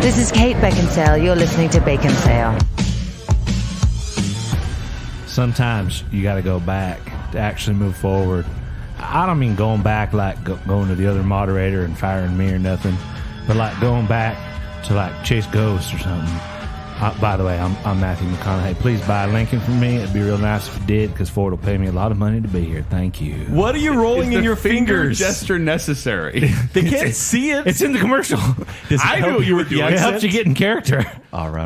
This is Kate Baconsale. You're listening to Baconsale. Sometimes you got to go back to actually move forward. I don't mean going back like going to the other moderator and firing me or nothing, but like going back to like chase ghosts or something. By the way, I'm Matthew McConaughey. Please buy Lincoln from me. It'd be real nice if you did, because Ford will pay me a lot of money to be here. Thank you. What are you rolling in your fingers? Gesture necessary. They can't see it. It's in the commercial. I knew what you were doing. It helps you get in character. All right.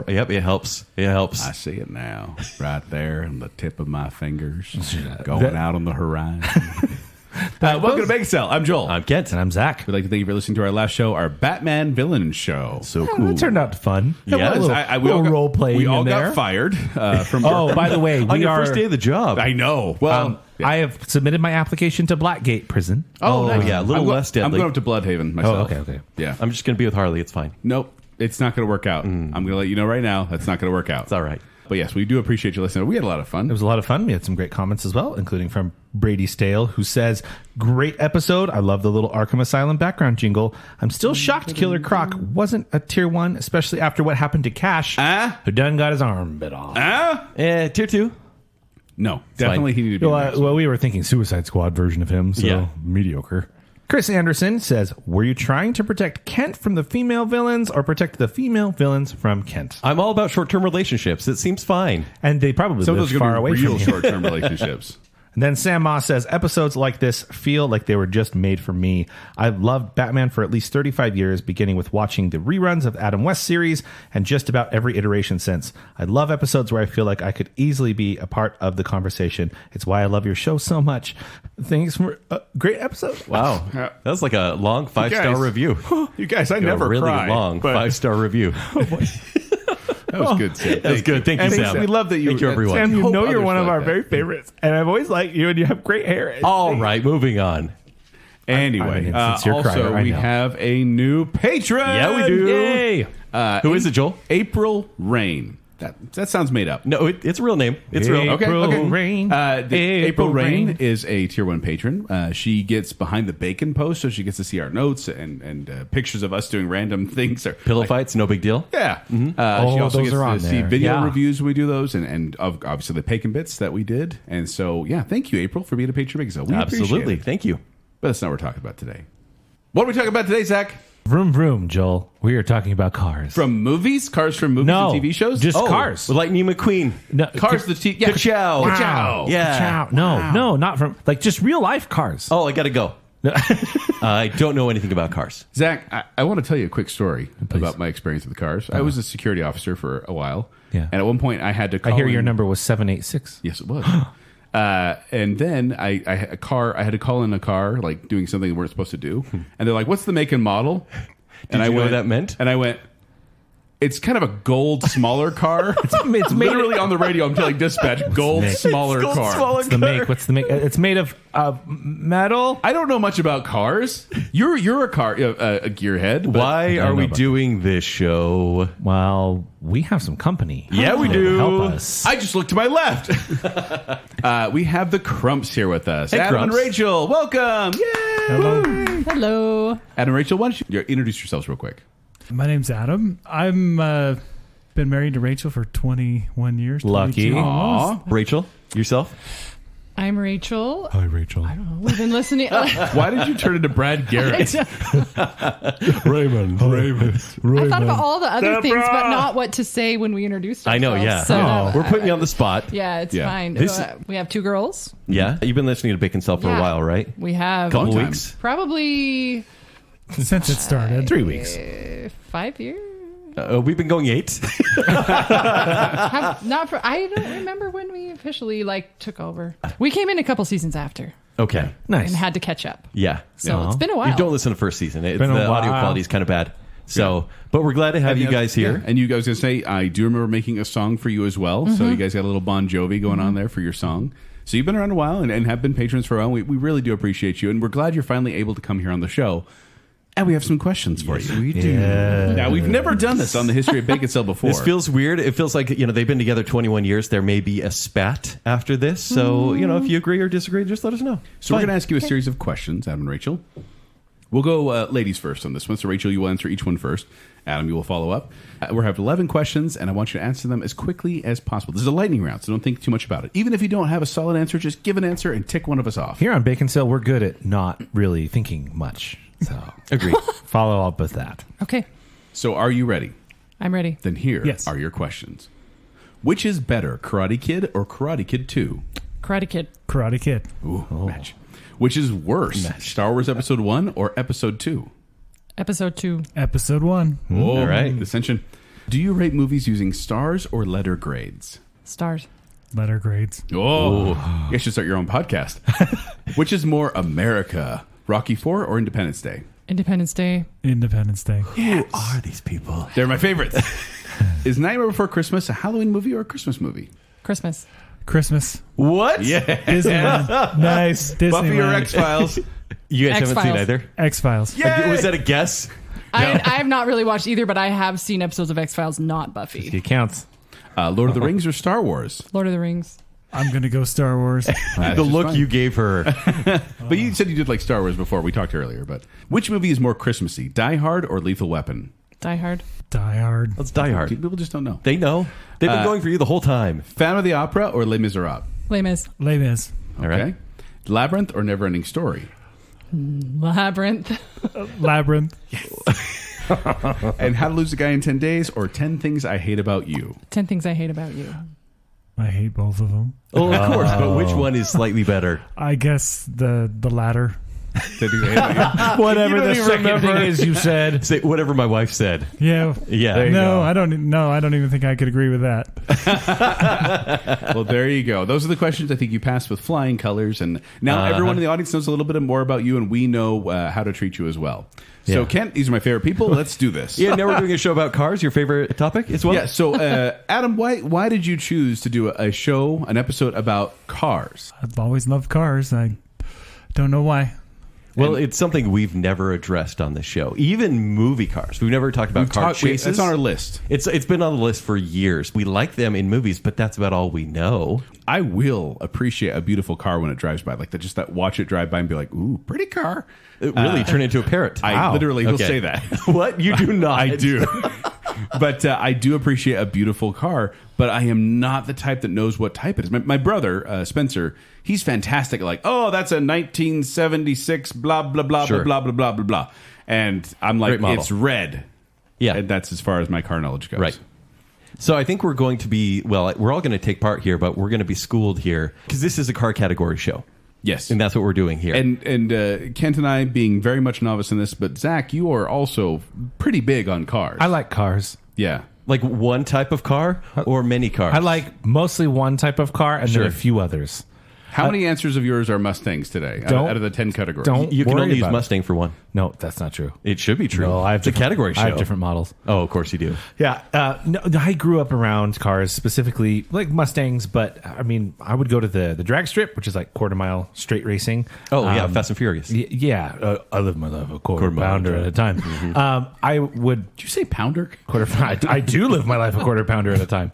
Yep, it helps. I see it now, right there on the tip of my fingers, going out on the horizon. Welcome to Baconsale. I'm Joel. I'm Kent. And I'm Zach. We'd like to thank you for listening to our last show, our Batman villain show. So Yeah, cool. that turned out fun. Yes. We all got role playing. We all in got there. fired from. Oh, by the way, on your first day of the job. I know. Well, I have submitted my application to Blackgate Prison. nice. yeah, a little less deadly. I'm going up to Bloodhaven myself. Okay. Yeah. I'm just going to be with Harley. It's fine. Nope. It's not going to work out. I'm going to let you know right now. That's not going to work out. It's all right. But yes, we do appreciate you listening. We had a lot of fun. It was a lot of fun. We had some great comments as well, including from Brady Stale, who says, "Great episode. I love the little Arkham Asylum background jingle. I'm still shocked Killer Croc wasn't a tier 1, especially after what happened to Cash, who done got his arm bit off." Tier 2. No, definitely he needed to be next. Well, we were thinking Suicide Squad version of him, so Yeah. mediocre. Chris Anderson says, "Were you trying to protect Kent from the female villains or protect the female villains from Kent?" I'm all about short-term relationships. It seems fine. And they probably Some of live those are far going away to be real from you. short-term relationships. And then Sam Moss says, "Episodes like this feel like they were just made for me. I've loved Batman for at least 35 years, beginning with watching the reruns of Adam West series and just about every iteration since. I love episodes where I feel like I could easily be a part of the conversation. It's why I love your show so much. Thanks for a great episode." Wow. That was like a long 5-star review. You guys, I never a really cry, long but 5-star review. that was good, Sam. That was good. Thank you, And Sam. we love that you, Thank you, everyone. Sam, you Hope know you're others one of like our that. very favorites. And I've always liked you, and you have great hair. All right, moving on. Anyway, I'm an insincere also crier, I we know. have a new patron. Yeah, we do. Yay! Who is it, Joel? April Rain. That sounds made up. No, it's a real name. It's real. April Rain. April Rain is a tier 1 patron. She gets behind the bacon post, so she gets to see our notes and pictures of us doing random things. Or, Pillow fights, no big deal. Yeah. She Oh, also those gets are on to see there. video Yeah. reviews when we do those, and obviously the Bacon Bits that we did. And so, yeah, thank you, April, for being a patron. We appreciate Absolutely. it. Thank you. But that's not what we're talking about today. What are we talking about today, Zach? Vroom, vroom, Joel. We are talking about cars. From movies? Cars from movies No, and TV shows? just cars. With Lightning McQueen. No, Cars, the TV. Yeah. Ka-chow. Ka-chow. Yeah. Chow. No, not from, like, just real life cars. Oh, I got to go. I don't know anything about cars. Zach, I want to tell you a quick story about my experience with cars. I was a security officer for a while. Yeah. And at one point I had to call I hear your in- number was 786. Yes, it was. And then I had I had to call in a car, like doing something we weren't supposed to do. And they're like, "What's the make and model?" Did you know what that meant? And I went, "It's kind of a gold, smaller car." It's made Literally on the radio, I'm telling dispatch, gold, smaller car. What's the make? What's the make? It's made of metal. I don't know much about cars. You're a a gearhead. but- Why are we doing this show? Well, we have some company. Yeah, we to do. Help us. I just looked to my left. We have the Crumps here with us. Hey, Adam and Crumps. Rachel, welcome. Yay! Hello. Adam and Rachel, why don't you introduce yourselves real quick? My name's Adam. I'm been married to Rachel for 21 years. Lucky. 22 almost. Aw. Rachel, yourself? I'm Rachel. Hi, Rachel. We've been listening. Why did you turn into Brad Garrett? Raymond. I thought about all the other things, but not what to say when we introduced I ourselves. know, yeah. So, We're putting you on the spot. yeah, it's Yeah. fine. This- We have 2 girls. Yeah? You've been listening to Baconsale for a Yeah. while, right? We have Couple time. weeks? probably Since it started. 3 weeks. 5 years. We've been going 8. I don't remember when we officially took over. We came in a couple seasons after Okay. Nice. and had to catch up. Yeah. So it's been a while. You don't listen to first season. It's Been a the audio while. quality is kind of bad. So, but we're glad to have you guys here. Yeah. And you guys going to say, I do remember making a song for you as well. So you guys got a little Bon Jovi going on there for your song. So you've been around a while and have been patrons for a while. We really do appreciate you. And we're glad you're finally able to come here on the show. And we have some questions for you. We do. Yeah. Now, we've never done this on the history of Baconsale before. This feels weird. It feels like, they've been together 21 years. There may be a spat after this. So, if you agree or disagree, just let us know. So we're going to ask you a series of questions, Adam and Rachel. We'll go ladies first on this one. So, Rachel, you will answer each one first. Adam, you will follow up. We have 11 questions, and I want you to answer them as quickly as possible. This is a lightning round, so don't think too much about it. Even if you don't have a solid answer, just give an answer and tick one of us off. Here on Baconsale, we're good at not really thinking much. So, Agreed. follow up with that. Okay. So, are you ready? I'm ready. Then here Yes. are your questions. Which is better, Karate Kid or Karate Kid 2? Karate Kid. Karate Kid. Ooh, match. Which is worse, Star Wars Episode 1 or Episode 2? Episode 2. Episode 1. Oh, all right. Dissension. Do you rate movies using stars or letter grades? Stars. Letter grades. Oh, you guys should start your own podcast. Which is more America, Rocky IV or Independence Day? Independence Day. Independence Day. Who are these people? They're my favorites. Is Nightmare Before Christmas a Halloween movie or a Christmas movie? Christmas. Christmas. What? Yeah. Disneyland. Nice. Disneyland. Buffy or X-Files? You guys haven't seen X-Files. either? X-Files. Was that a guess? I have not really watched either, but I have seen episodes of X-Files, not Buffy. It counts. Lord of the Rings or Star Wars? Lord of the Rings. I'm going to go Star Wars. The look you gave her. But you said you did like Star Wars before. We talked earlier. But which movie is more Christmassy, Die Hard or Lethal Weapon? Die Hard. Die Hard. Let's Die Hard. People just don't know. They know. They've been going for you the whole time. Phantom of the Opera or Les Miserables? Les Mis. Les Mis. All right. Okay. Labyrinth or Neverending Story? Labyrinth. Labyrinth. And How to Lose a Guy in 10 Days or 10 Things I Hate About You? 10 Things I Hate About You. I hate both of them. Oh, of course. But which one is slightly better? I guess the latter. Whatever You don't the even second remember. thing is you said. Say whatever my wife said. Yeah. Yeah. There you No, go. I don't. No, I don't even think I could agree with that. Well, there you go. Those are the questions I think you passed with flying colors. And now everyone in the audience knows a little bit more about you, and we know how to treat you as well. So, Yeah. Kent, these are my favorite people. Let's do this. Yeah, now we're doing a show about cars. Your favorite topic as well? Yeah, so Adam, why did you choose to do a show, an episode about cars? I've always loved cars. I don't know why. Well, it's something we've never addressed on this show. Even movie cars. We've never talked about car chases. It's on our list. It's been on the list for years. We like them in movies, but that's about all we know. I will appreciate a beautiful car when it drives by, like that watch it drive by and be like, ooh, pretty car. It really turned into a parrot. I literally will Okay. say that. What? You do not. I do. But I do appreciate a beautiful car, but I am not the type that knows what type it is. My brother, Spencer, he's fantastic at like, oh, that's a 1976 blah, blah, blah, Sure. blah, blah, blah, blah, blah. And I'm like, Great model. it's red. Yeah. And that's as far as my car knowledge goes. Right. So I think we're going to be, well, we're all going to take part here, but we're going to be schooled here because this is a car category show. Yes. And that's what we're doing here. And Kent and I being very much novice in this, but Zach, you are also pretty big on cars. I like cars. Yeah. like one type of car or many cars? I like mostly one type of car and Sure. then a few others. How many answers of yours are Mustangs today out of the 10 categories? don't- You can worry only use about it. Mustang for one. No, that's not true. It should be true. No, I have it's a category show. I have different models. Oh, of course you do. Yeah, no, I grew up around cars, specifically like Mustangs. But I mean, I would go to the drag strip, which is like quarter mile straight racing. Oh, yeah, Fast and Furious. I live my life a quarter Quarter mile pounder drive. at a time. I would. Did you say pounder? I do live my life a quarter pounder at a time.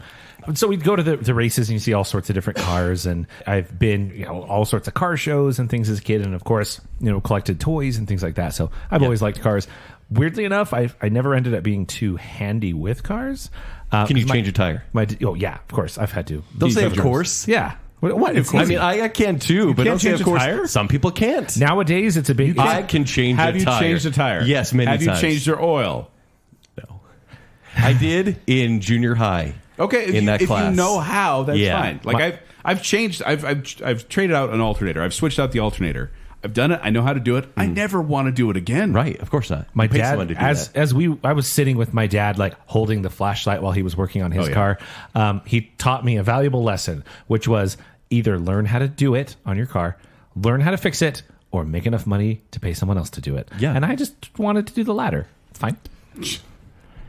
So we'd go to the races and you see all sorts of different cars, and I've been all sorts of car shows and things as a kid, and of course collected toys and things like that. So I've always liked cars. Weirdly enough, I never ended up being too handy with cars. Can you change a tire? Oh yeah, of course I've had to. They'll say, of Dangerous. course. Yeah. What? It's I easy. mean, I can too, but can't don't say, change of a course. tire? Some people can't. Nowadays it's a big. I can change Have a you tire. changed the tire? Yes, many Have times. you changed their oil? No. I did in junior high. Okay, in that if class. you know how, that's Yeah. fine. Like I've changed. I've traded out an alternator. I've switched out the alternator. I've done it. I know how to do it. I never want to do it again. Right, of course not. My You pay dad, someone to do as that. I was sitting with my dad, like holding the flashlight while he was working on his Oh, yeah. car. He taught me a valuable lesson, which was either learn how to do it on your car, learn how to fix it, or make enough money to pay someone else to do it. Yeah. And I just wanted to do the latter. It's fine.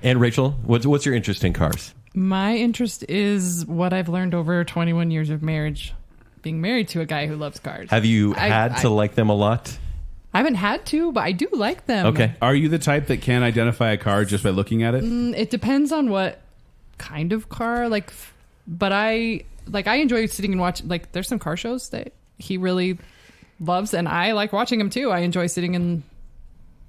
And Rachel, what's your interest in cars? My interest is what I've learned over 21 years of marriage, being married to a guy who loves cars. Have you I- had to like them a lot? I haven't had to, but I do like them. Okay. Are you the type that can identify a car just by looking at it? It depends on what kind of car, but I enjoy sitting and watch, there's some car shows that he really loves, and I like watching them too. I enjoy sitting and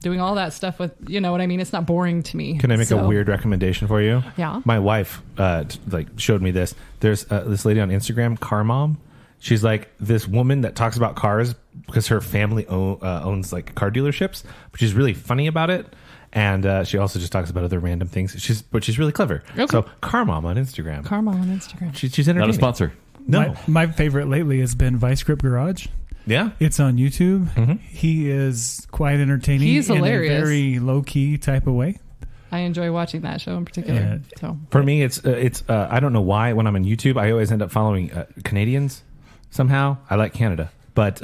doing all that stuff with, you know what I mean? It's not boring to me. Can I make a weird recommendation for you? Yeah. My wife showed me this. There's this lady on Instagram, Car Mom. She's like this woman that talks about cars because her family owns like car dealerships, but she's really funny about it. And she also just talks about other random things. She's really clever. Okay. So Car Mom on Instagram. Car Mom on Instagram. She's entertaining. Not a sponsor. No. My favorite lately has been Vice Grip Garage. Yeah. It's on YouTube. He is quite entertaining. He's hilarious. In a very low key type of way. I enjoy watching that show in particular. Yeah. So For me, it's I don't know why when I'm on YouTube, I always end up following Canadians somehow. I like Canada. But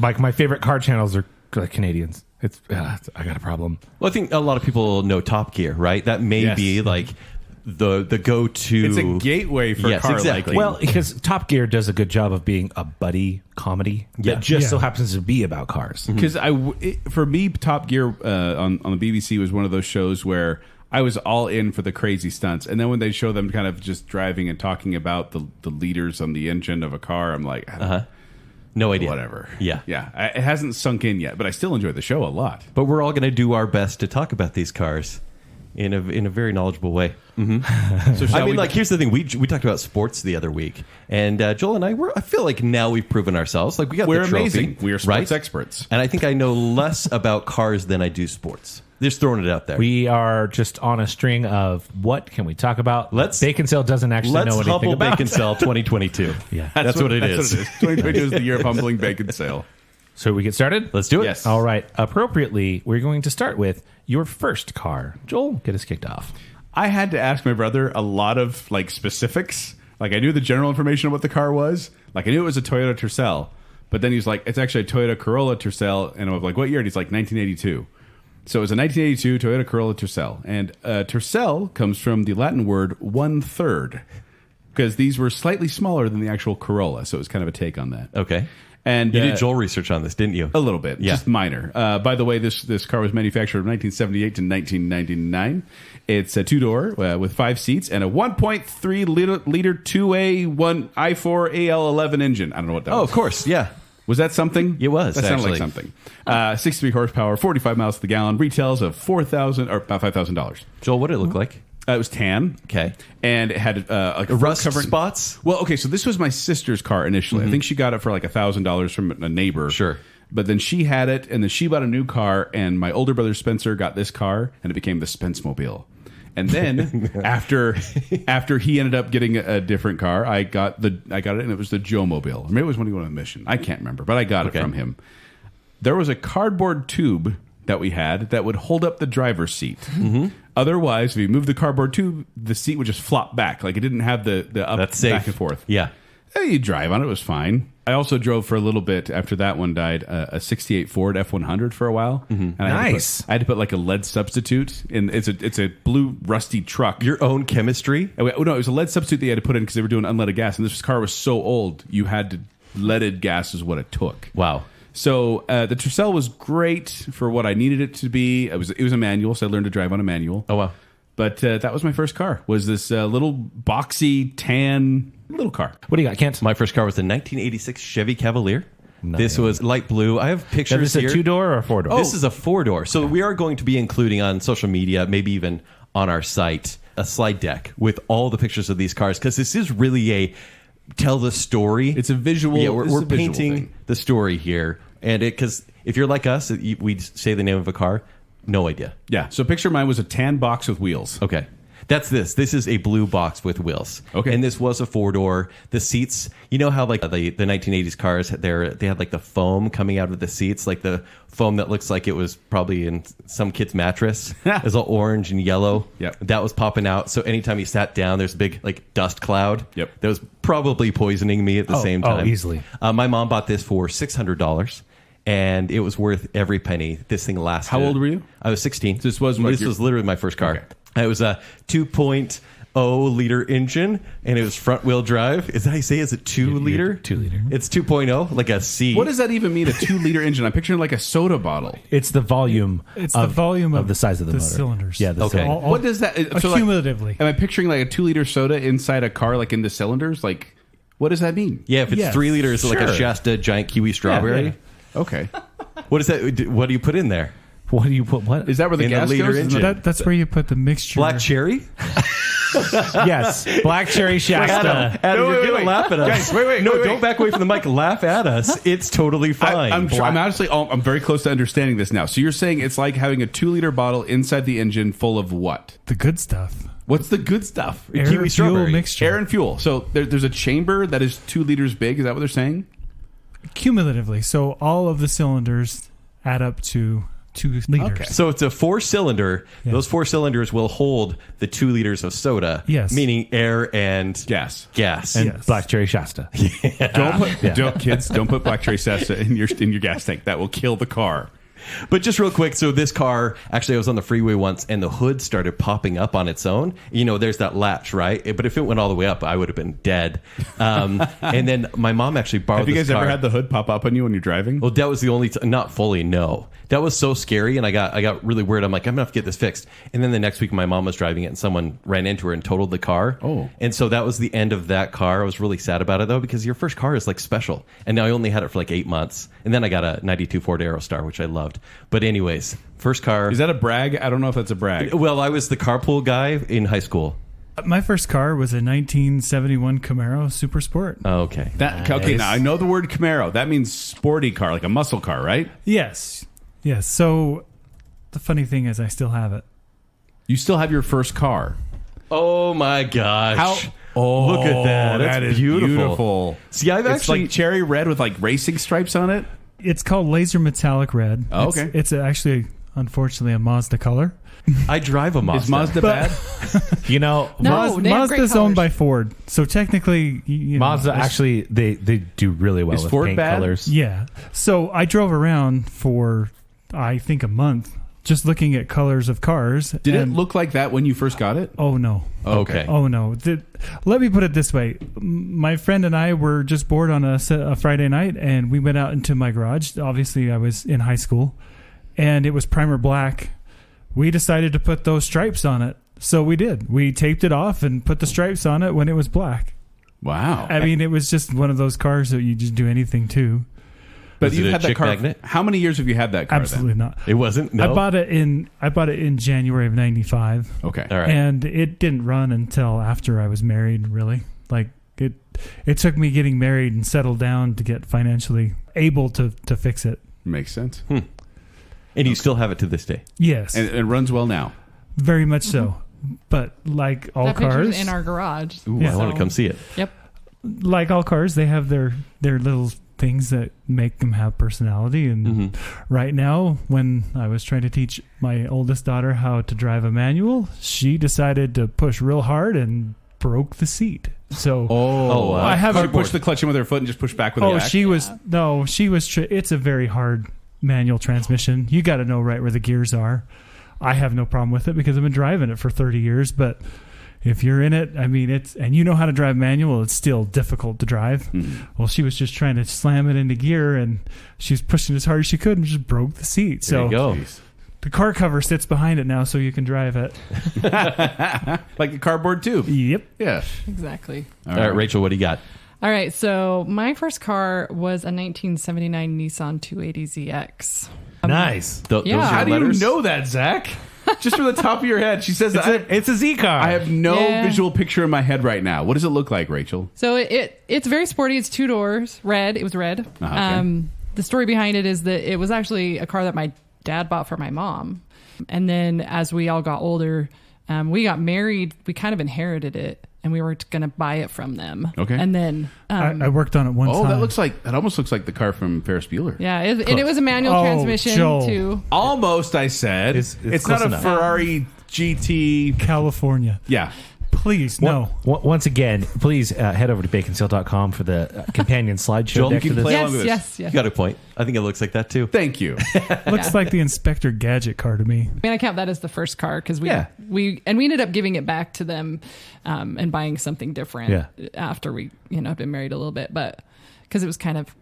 like my favorite car channels are like Canadians. It's I got a problem. Well, I think a lot of people know Top Gear, right? That may be like the go-to. It's a gateway for car exactly. liking. Well, because Top Gear does a good job of being a buddy comedy that just so happens to be about cars. Because for me, Top Gear on the BBC was one of those shows where I was all in for the crazy stunts, and then when they show them kind of just driving and talking about the leaders on the engine of a car, I'm like, no idea. Whatever. Yeah. It hasn't sunk in yet, but I still enjoy the show a lot. But we're all going to do our best to talk about these cars in a very knowledgeable way. So I mean, here's the thing: we talked about sports the other week, and Joel and I feel like now we've proven ourselves. Like we're the trophy, amazing. We are sports experts, and I think I know less about cars than I do sports. Just throwing it out there. We are just on a string of what can we talk about? Baconsale doesn't actually know anything humble about. Baconsale 2022. Yeah, that's what it is. 2022 is the year of humbling Baconsale. So we get started? Let's do it. Yes. All right. Appropriately, we're going to start with your first car. Joel, get us kicked off. I had to ask my brother a lot of like specifics. Like I knew the general information of what the car was. Like I knew it was a Toyota Tercel, but then he's like, it's actually a Toyota Corolla Tercel, and I'm like, what year? And he's like, 1982. So it was a 1982 Toyota Corolla Tercel, and Tercel comes from the Latin word 1/3, because these were slightly smaller than the actual Corolla. So it was kind of a take on that. Okay. And you did Joel research on this, didn't you? A little bit, just minor. By the way, this car was manufactured from 1978 to 1999. It's a two-door with 5 seats and a 1.3 liter 2A i4 AL11 engine. I don't know what that was. Oh, of course, yeah. Was that something? It was. That sounded like actually. something. 63 horsepower, 45 miles to the gallon. Retails of $4,000 or about $5,000. Joel, what did it look like? It was tan. Okay. And it had like Rust covering spots? Well, okay, so this was my sister's car initially. I think she got it for like $1,000 from a neighbor. Sure. But then she had it, and then she bought a new car, and my older brother Spencer got this car, and it became the Spence-mobile. And then after he ended up getting a different car, I got it, and it was the Joe Mobile. Or maybe it was when he went on a mission. I can't remember, but I got it from him. There was a cardboard tube that we had that would hold up the driver's seat. Otherwise, if you moved the cardboard tube, the seat would just flop back. Like it didn't have the up, back and forth. Yeah. You drive on it, it was fine. I also drove for a little bit after that one died, a 68 Ford F100 for a while. And I had to put like a lead substitute in. It's a blue rusty truck. Your own chemistry? No, it was a lead substitute that you had to put in because they were doing unleaded gas. And this car was so old, you had to leaded gas is what it took. Wow. So the Tercel was great for what I needed it to be. It was a manual, so I learned to drive on a manual. Oh, wow. But that was my first car. Was this little boxy tan little car? What do you got, Kent? My first car was the 1986 Chevy Cavalier. Nice. This was light blue. I have pictures Is this here. a 2-door or a 4-door? This is a 4-door. So we are going to be including on social media, maybe even on our site, a slide deck with all the pictures of these cars, because this is really a tell the story. It's a visual. Yeah, we're visual painting thing. the story here, and because if you're like us, we say the name of a car, no idea. Yeah. So picture mine was a tan box with wheels. Okay. That's this. This is a blue box with wheels. Okay. And this was a 4-door. The seats, you know how like the 1980s cars, they had like the foam coming out of the seats, like the foam that looks like it was probably in some kid's mattress. It's all orange and yellow. Yep. That was popping out. So anytime you sat down, there's a big like dust cloud. Yep. That was probably poisoning me at the same time. Oh, easily. My mom bought this for $600. And it was worth every penny. This thing lasted. How old were you? I was 16. This was literally my first car. Okay. It was a 2.0 liter engine, and it was front wheel drive. Is that how you say? Is it 2 liter? 2 liter. It's 2.0, like a C. What does that even mean? A 2 liter engine? I'm picturing like a soda bottle. It's the volume. It's the volume of the size of the motor. cylinders. Yeah. Okay. cylinder. What does that? So like, Accumulatively. am I picturing like a 2 liter soda inside a car, like in the cylinders? Like, what does that mean? Yeah, if it's Yes, 3 liters, like a sure. Shasta giant kiwi strawberry. Yeah. Okay. What is that? What do you put in there? What do you put? What Is that where the In the gas liter goes? engine. That's where you put the mixture. Black cherry? Yes, black cherry Shasta. Adam, No, you're wait, gonna wait. laugh at us. Guys, wait, No, wait. don't back away from the mic. Laugh at us. It's totally fine. I'm honestly, I'm very close to understanding this now. So you're saying it's like having a 2-liter bottle inside the engine full of what? The good stuff. What's the good stuff? Air Kiwi fuel strawberry. mixture. Air and fuel. So there's a chamber that is 2 liters big. Is that what they're saying? Cumulatively. So all of the cylinders add up to 2 liters. Okay. So it's a 4-cylinder. Yeah. Those 4 cylinders will hold the 2 liters of soda. Yes. Meaning air and Gas. gas. And Yes. black cherry Shasta. Don't put black cherry Shasta in your gas tank. That will kill the car. But just real quick, so this car, actually I was on the freeway once and the hood started popping up on its own. You know, there's that latch, right? But if it went all the way up, I would have been dead. And then my mom actually borrowed Have you this guys car. ever had the hood pop up on you when you're driving? Well, that was the only not fully, no. That was so scary, and I got really weird. I'm like, I'm gonna have to get this fixed. And then the next week, my mom was driving it, and someone ran into her and totaled the car. Oh. And so that was the end of that car. I was really sad about it though, because your first car is like special. And now I only had it for like 8 months, and then I got a '92 Ford Aerostar, which I loved. But anyways, first car. Is that a brag? I don't know if that's a brag. Well, I was the carpool guy in high school. My first car was a 1971 Camaro Super Sport. Oh, okay. Okay, now I know the word Camaro. That means sporty car, like a muscle car, right? Yes. Yes. So the funny thing is I still have it. You still have your first car. Oh my gosh. How? Oh, look at that. That's that is beautiful. See, I've It's actually like cherry red with like racing stripes on it. It's called Laser Metallic Red. Oh, okay. It's actually, unfortunately, a Mazda color. I drive a Mazda. Is Mazda bad? You know, No, they have great Mazda's owned by colors. Ford. So technically, you know, Mazda it's- actually they do really well Is with Ford paint bad? colors. Yeah. So I drove around for, I think, a month just looking at colors of cars. Did it and- look like that when you first got it? Oh, no. Okay. Oh, no. Let me put it this way. My friend and I were just bored on a Friday night, and we went out into my garage. Obviously, I was in high school, and it was primer black. We decided to put those stripes on it. So we did. We taped it off and put the stripes on it when it was black. Wow. I mean, it was just one of those cars that you just do anything to. But Was you've it a had that chick car. magnet? How many years have you had that car? Absolutely not. It wasn't? No? I bought it in January of 95. Then? Okay. All right. And it didn't run until after I was married, really. Like it took me getting married and settled down to get financially able to fix it. Makes sense. And you still have it to this day. Yes. And it runs well now. Very much so. But like all That picture's cars, in our garage. Ooh, Yeah. I want to come see it. Yep. like all cars, they have their little things that make them have personality. And right now, when I was trying to teach my oldest daughter how to drive a manual, she decided to push real hard and broke the seat. So I have She pushed the clutch in with her foot and just pushed back with the axe. she was it's a very hard manual transmission. You got to know right where the gears are. I have no problem with it because I've been driving it for 30 years, but if you're in it, I mean, and you know how to drive manual, it's still difficult to drive. Well, she was just trying to slam it into gear, and she was pushing as hard as she could and just broke the seat. There So you go. the car cover sits behind it now, so you can drive it. Like a cardboard tube. Yep. Yeah. Exactly. All right, Rachel, what do you got? All right. So my first car was a 1979 Nissan 280ZX. Nice. Yeah. How do letters? you know that, Zach? Just from the top of your head. She says that. It's a Z car. I have no Yeah. visual picture in my head right now. What does it look like, Rachel? So it's very sporty. It's 2 doors, red. It was red. Okay. The story behind it is that it was actually a car that my dad bought for my mom. And then as we all got older, we got married. We kind of inherited it, and we were going to buy it from them. Okay. And then, I worked on it one time. that almost looks like the car from Ferris Bueller. yeah, and it was a manual Oh, transmission Joel. too. Almost, I said. It's It's close not a enough. Ferrari GT. California. Yeah. Please, no. Once again, please head over to baconsale.com for the companion slideshow Joel, deck you for can this. play Yes, along with yes, yes. You got a point. I think it looks like that too. Thank you. Looks like the Inspector Gadget car to me. I mean, I count that as the first car because we ended up giving it back to them and buying something different after we had been married a little bit, but because it was kind of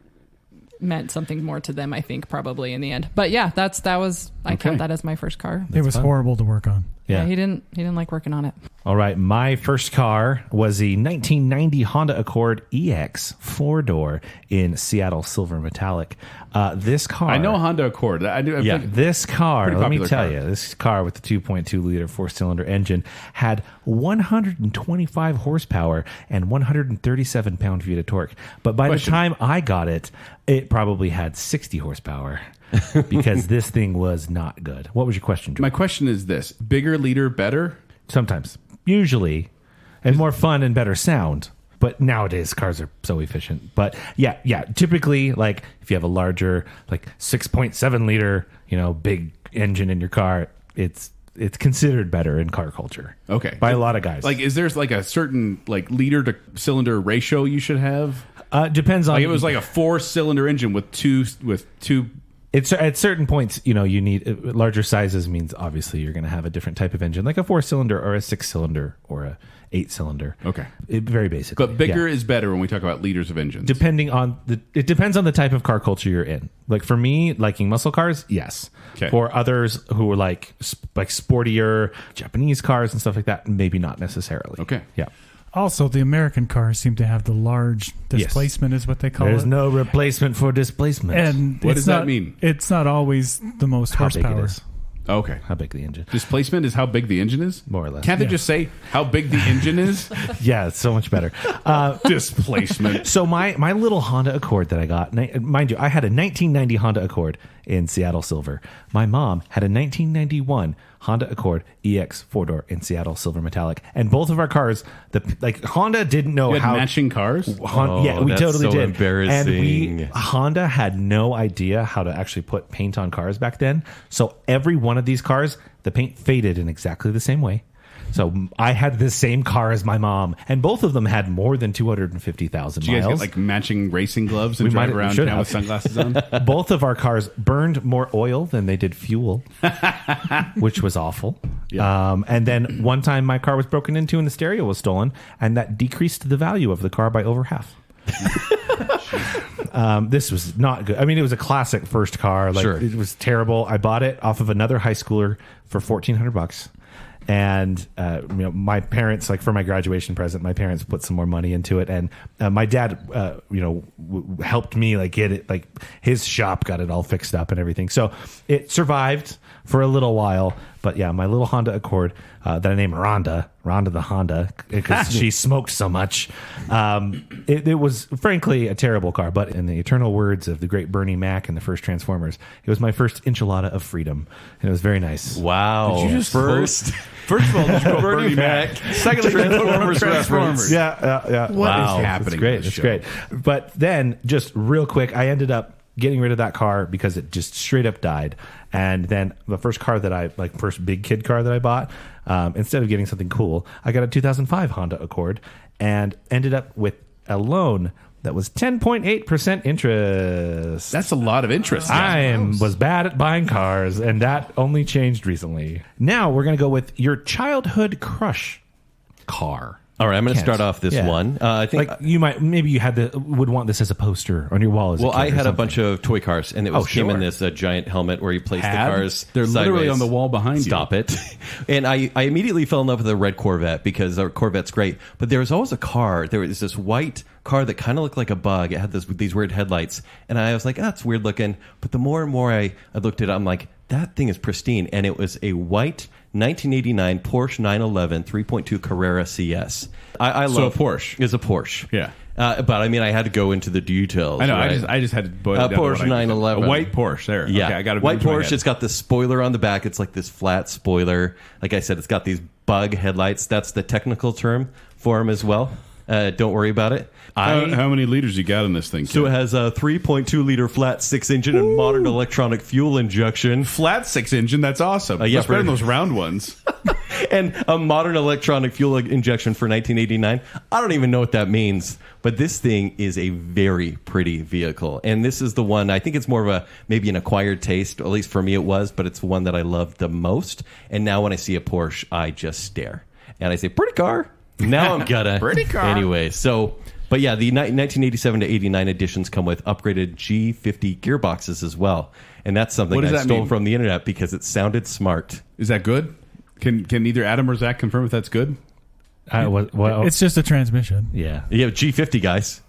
meant something more to them, I think probably in the end. But yeah, that was I count that as my first car. It was horrible to work on. Yeah, he didn't like working on it. All right, my first car was the 1990 Honda Accord EX 4-door in Seattle Silver Metallic. This car... I know Honda Accord. This car, Pretty let me popular tell car. you, this car with the 2.2-liter four-cylinder engine had 125 horsepower and 137 pound-feet of torque. But by the time I got it, it probably had 60 horsepower. Because this thing was not good. What was your question, Joe? My question is this: bigger liter, better? Sometimes. Usually. And more fun and better sound. But nowadays, cars are so efficient. But yeah. Typically, like, if you have a larger, like, 6.7 liter, big engine in your car, it's considered better in car culture. Okay. By a lot of guys. Like, is there like a certain like liter to cylinder ratio you should have? Depends on... Like, it was like a 4-cylinder engine with two. It's at certain points, you need larger sizes means obviously you're going to have a different type of engine, like a 4-cylinder or a 6-cylinder or a 8-cylinder. Okay. Very basic. But bigger is better when we talk about liters of engines. It depends on the type of car culture you're in. Like for me, liking muscle cars, yes. Okay. For others who are like sportier Japanese cars and stuff like that, maybe not necessarily. Okay. Yeah. Also, the American cars seem to have the large displacement, is what they call There's it. no replacement for displacement. And what does that mean? It's not always the most How big horsepower. it is. Okay. How big the engine. Displacement is how big the engine is? More or less. Can't they just say how big the engine is? Yeah, it's so much better. Displacement. So my little Honda Accord that I got, mind you, I had a 1990 Honda Accord in Seattle Silver. My mom had a 1991 Honda Accord EX 4-door in Seattle Silver Metallic. And both of our cars, Honda didn't know You had how... matching cars? Yeah, we that's totally so did. embarrassing. And Honda had no idea how to actually put paint on cars back then. So every one of these cars, the paint faded in exactly the same way. So I had the same car as my mom, and both of them had more than 250,000 Did you guys miles. get like matching racing gloves and We drive might- around should town with have. sunglasses on? Both of our cars burned more oil than they did fuel, which was awful. Yeah. And then one time my car was broken into and the stereo was stolen, and that decreased the value of the car by over half. This was not good. I mean, it was a classic first car. Sure. It was terrible. I bought it off of another high schooler for $1,400. And my parents, like for my graduation present, my parents put some more money into it, and my dad, helped me like get it, like his shop got it all fixed up and everything. So it survived for a little while. But yeah, my little Honda Accord that I named Rhonda the Honda because she smoked so much. It was frankly a terrible car, but in the eternal words of the great Bernie Mac and the first Transformers, it was my first enchilada of freedom, and it was very nice. Wow. Did you just first? First of all, did you go Bernie Mac? Secondly, Transformers Transformers. Yeah. What is Wow. happening? It's great. on this It's show? great. But then, just real quick, I ended up getting rid of that car because it just straight up died. And then the first big kid car that I bought, instead of getting something cool, I got a 2005 Honda Accord and ended up with a loan that was 10.8% interest. That's a lot of interest. Was bad at buying cars, and that only changed recently. Now we're going to go with your childhood crush car. All right, I'm going to Can't. start off this Yeah. one. I think Like would want this as a poster on your wall. As Well, a kid I or had a something. bunch of toy cars, and it was came in this giant helmet where you place the cars. They're literally sideways. on the wall behind you. Stop it! And I immediately fell in love with the red Corvette because our Corvette's great. But there was always a car. There was this white car that kind of looked like a bug. It had these weird headlights, and I was like, "That's weird looking." But the more and more I looked at it, I'm like, "That thing is pristine." And it was a white 1989 Porsche 911 3.2 Carrera CS. I So love a Porsche. Is a Porsche. Yeah. But I mean, I had to go into the details. I know. Right? I just had to boil it down to Porsche what I did. 911. A white Porsche. There. Yeah, Okay, I got a white Porsche. It's got this spoiler on the back. It's like this flat spoiler. Like I said, it's got these bug headlights. That's the technical term for them as well. Don't worry about it. How many liters you got in this thing? So kid? it has a 3.2 liter flat 6 engine and modern electronic fuel injection. flat 6 engine. That's awesome. yeah, That's better than for- those round ones. And a modern electronic fuel injection for 1989. I don't even know what that means, but this thing is a very pretty vehicle. And this is the one, I think it's more of maybe an acquired taste, at least for me it was, but it's the one that I love the most. And now when I see a Porsche, I just stare. And I say, pretty car. Now I'm gonna. Pretty car. Anyway, so... But yeah, the 1987 to 89 editions come with upgraded G50 gearboxes as well. And that's something I stole from the internet because it sounded smart. Is that good? Can either Adam or Zach confirm if that's good? Well, It's just a transmission. yeah, You have G50, guys.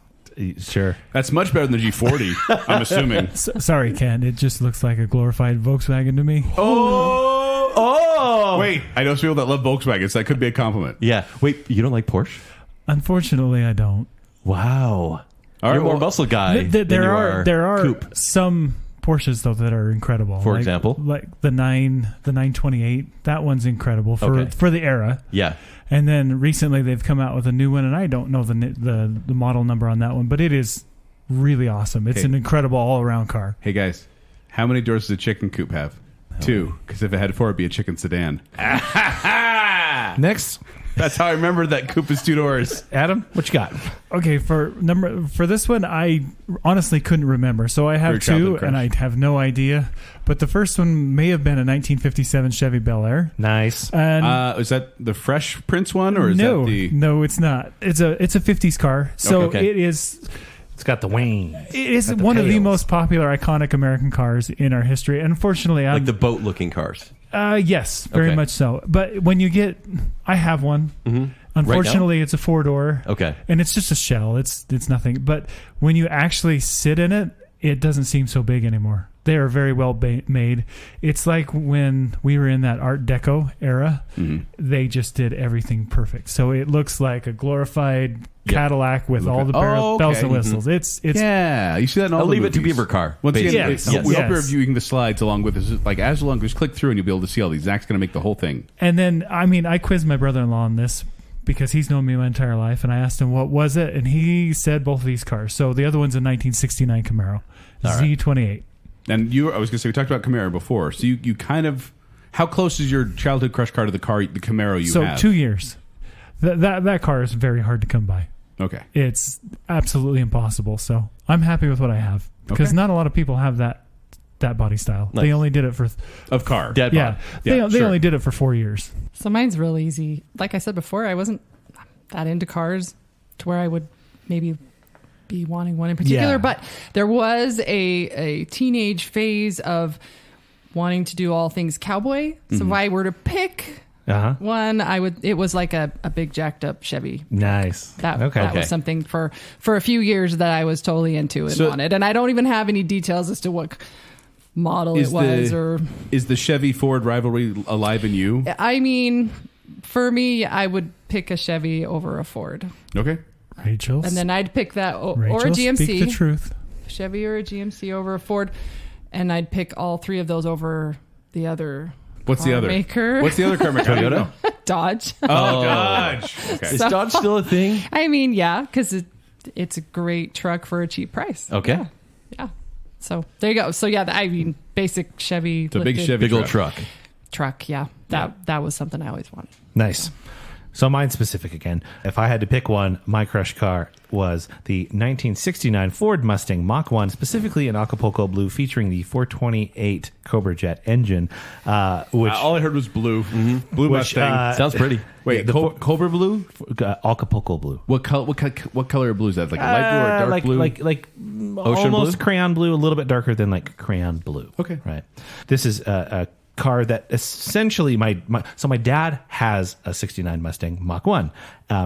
sure. That's much better than the G40, I'm assuming. Sorry, Ken. It just looks like a glorified Volkswagen to me. Oh! Wait, I know some people that love Volkswagens. That could be a compliment. Yeah. Wait, you don't like Porsche? Unfortunately, I don't. Wow. All You're right, more well, muscle guy than you are There are coupe. some Porsches though that are incredible. For example? like the 928. That one's incredible for the era. Yeah. And then recently they've come out with a new one, and I don't know the model number on that one, but it is really awesome. It's an incredible all around car. Hey, guys, how many doors does a chicken coupe have? 2, because if it had 4, it'd be a chicken sedan. Next, That's how I remember that coupe is 2 doors. Adam, what you got? Okay, for this one, I honestly couldn't remember. So I Your have 2, childhood crush. and I have no idea. But the first one may have been a 1957 Chevy Bel Air. Nice. And Is that the Fresh Prince one, or is that the... no, it's not. It's a 50s car. So Okay. it is. It's got the wings. It is Got the one of the tails. most popular, iconic American cars in our history. And unfortunately, Like the boat-looking cars. yes, very Okay. much so. But when you get, I have one. Mm-hmm. Unfortunately, it's a 4-door. Okay. And it's just a shell. It's nothing. But when you actually sit in it, it doesn't seem so big anymore. They are very well made. It's like when we were in that Art Deco era, they just did everything perfect. So it looks like a glorified Cadillac with all the bells and whistles. It's Yeah, you see that in all I'll the leave it to movies. Beaver Car. Once again, Yes. we hope you're Yes. viewing the slides along with us. Like as long as click through and you'll be able to see all these. Zach's going to make the whole thing. And then, I mean, I quizzed my brother-in-law on this because he's known me my entire life, and I asked him what was it, and he said both of these cars. So the other one's a 1969 Camaro, Z28. And I was going to say, we talked about Camaro before. So you kind of, how close is your childhood crush car to the Camaro you have? 2 years. That car is very hard to come by. Okay. It's absolutely impossible. So I'm happy with what I have because Okay. not a lot of people have that body style. Nice. They only did it for Of car. Dead yeah. bod. They only did it for 4 years. So mine's real easy. Like I said before, I wasn't that into cars to where I would maybe be wanting one in particular. Yeah. But there was a teenage phase of wanting to do all things cowboy. So if I were to pick one, it was like a big jacked up Chevy. Nice. That okay. was something for a few years that I was totally into and wanted. And I don't even have any details as to what model it was Is the Chevy Ford rivalry alive in you? I mean, for me, I would pick a Chevy over a Ford. Okay. Rachel. And then I'd pick that or a Rachel, GMC. speak the truth. Chevy or a GMC over a Ford. And I'd pick all 3 of those over the other What's the car other? maker. What's the other car maker? Toyota? Dodge. Oh, Dodge. Okay. Is Dodge still a thing? I mean, yeah, because it's a great truck for a cheap price. Okay. Yeah. So there you go. So yeah, I mean, basic Chevy. It's a big lifted Chevy Big old truck. truck. Yeah. That was something I always wanted. Nice. So mine's specific again. If I had to pick one, my crush car was the 1969 Ford Mustang Mach 1, specifically in Acapulco blue, featuring the 428 Cobra Jet engine, which All I heard was blue. Blue which, Mustang. Sounds pretty. Wait, the Cobra blue? Acapulco blue. What color blue is that? Like a light blue or a dark like, blue? Like Ocean almost blue? crayon blue, a little bit darker than like crayon blue. Okay. Right. This is a car that essentially my dad has a 69 Mustang Mach 1.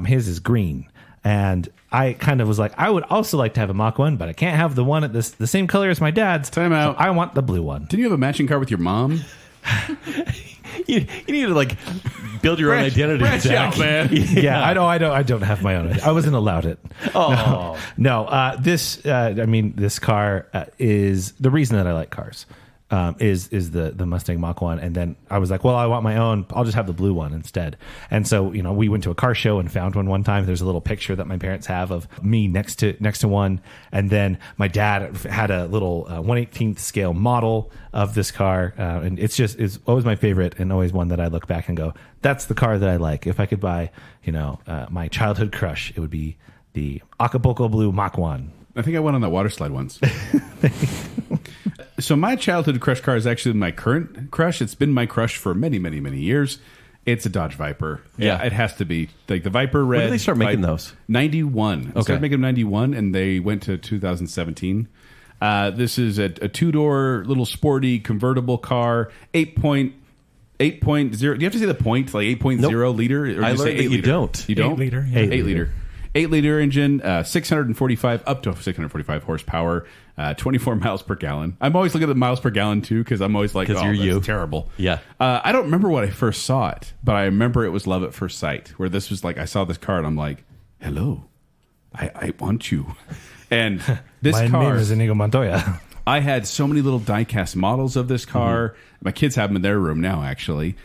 His is green. And I kind of was like, I would also like to have a Mach 1, but I can't have the one at the same color as my dad's. Time out. So I want the blue one. Didn't you have a matching car with your mom? You need to like build your own identity, Zach. Yeah, I don't have my own. I wasn't allowed it. Oh. No. This car is the reason that I like cars. Is the Mustang Mach 1, and then I was like, well, I want my own. I'll just have the blue one instead. And so, we went to a car show and found one time. There's a little picture that my parents have of me next to one, and then my dad had a little 1/18th scale model of this car, and it's always my favorite, and always one that I look back and go, that's the car that I like. If I could buy, my childhood crush, it would be the Acapulco blue Mach 1. I think I went on that water slide once. So my childhood crush car is actually my current crush. It's been my crush for many, many, many years. It's a Dodge Viper. Yeah. It has to be. Like the Viper Red. When did they start making those? 91. They started making them 91, and they went to 2017. This is a two-door, little sporty, convertible car, 8.0. Do you have to say the point? Like 8.0 Nope. liter? Or I you say learned that 8 you liter? don't. You don't? 8 liter, yeah. 8 liter. 8 liter engine, 645, up to 645 horsepower, 24 miles per gallon. I'm always looking at the miles per gallon, too, because I'm always like, 'Cause oh, you're that's you. terrible. Yeah. I don't remember when I first saw it, but I remember it was love at first sight, where this was like, I saw this car and I'm like, hello, I want you. And this My car, name is Inigo Montoya. I had so many little die-cast models of this car. My kids have them in their room now, actually.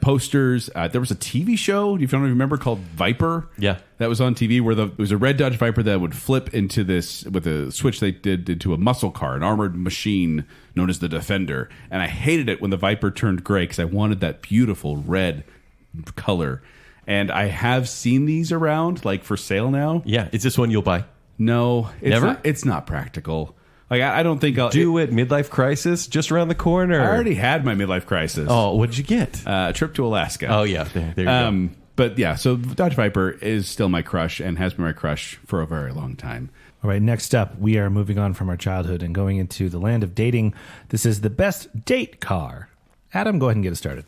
Posters. There was a TV show, if you don't remember, called Viper. Yeah. That was on TV where it was a red Dodge Viper that would flip into this, with a switch they did, into a muscle car, an armored machine known as the Defender. And I hated it when the Viper turned gray because I wanted that beautiful red color. And I have seen these around, like for sale now. Yeah. Is this one you'll buy? No, it's Never? Not, it's not practical. Like I don't think I'll Do it. Midlife crisis just around the corner. I already had my midlife crisis. Oh, what did you get? A trip to Alaska. Oh, yeah. There you go. But yeah, so Dodge Viper is still my crush and has been my crush for a very long time. All right, next up, we are moving on from our childhood and going into the land of dating. This is the best date car. Adam, go ahead and get us started.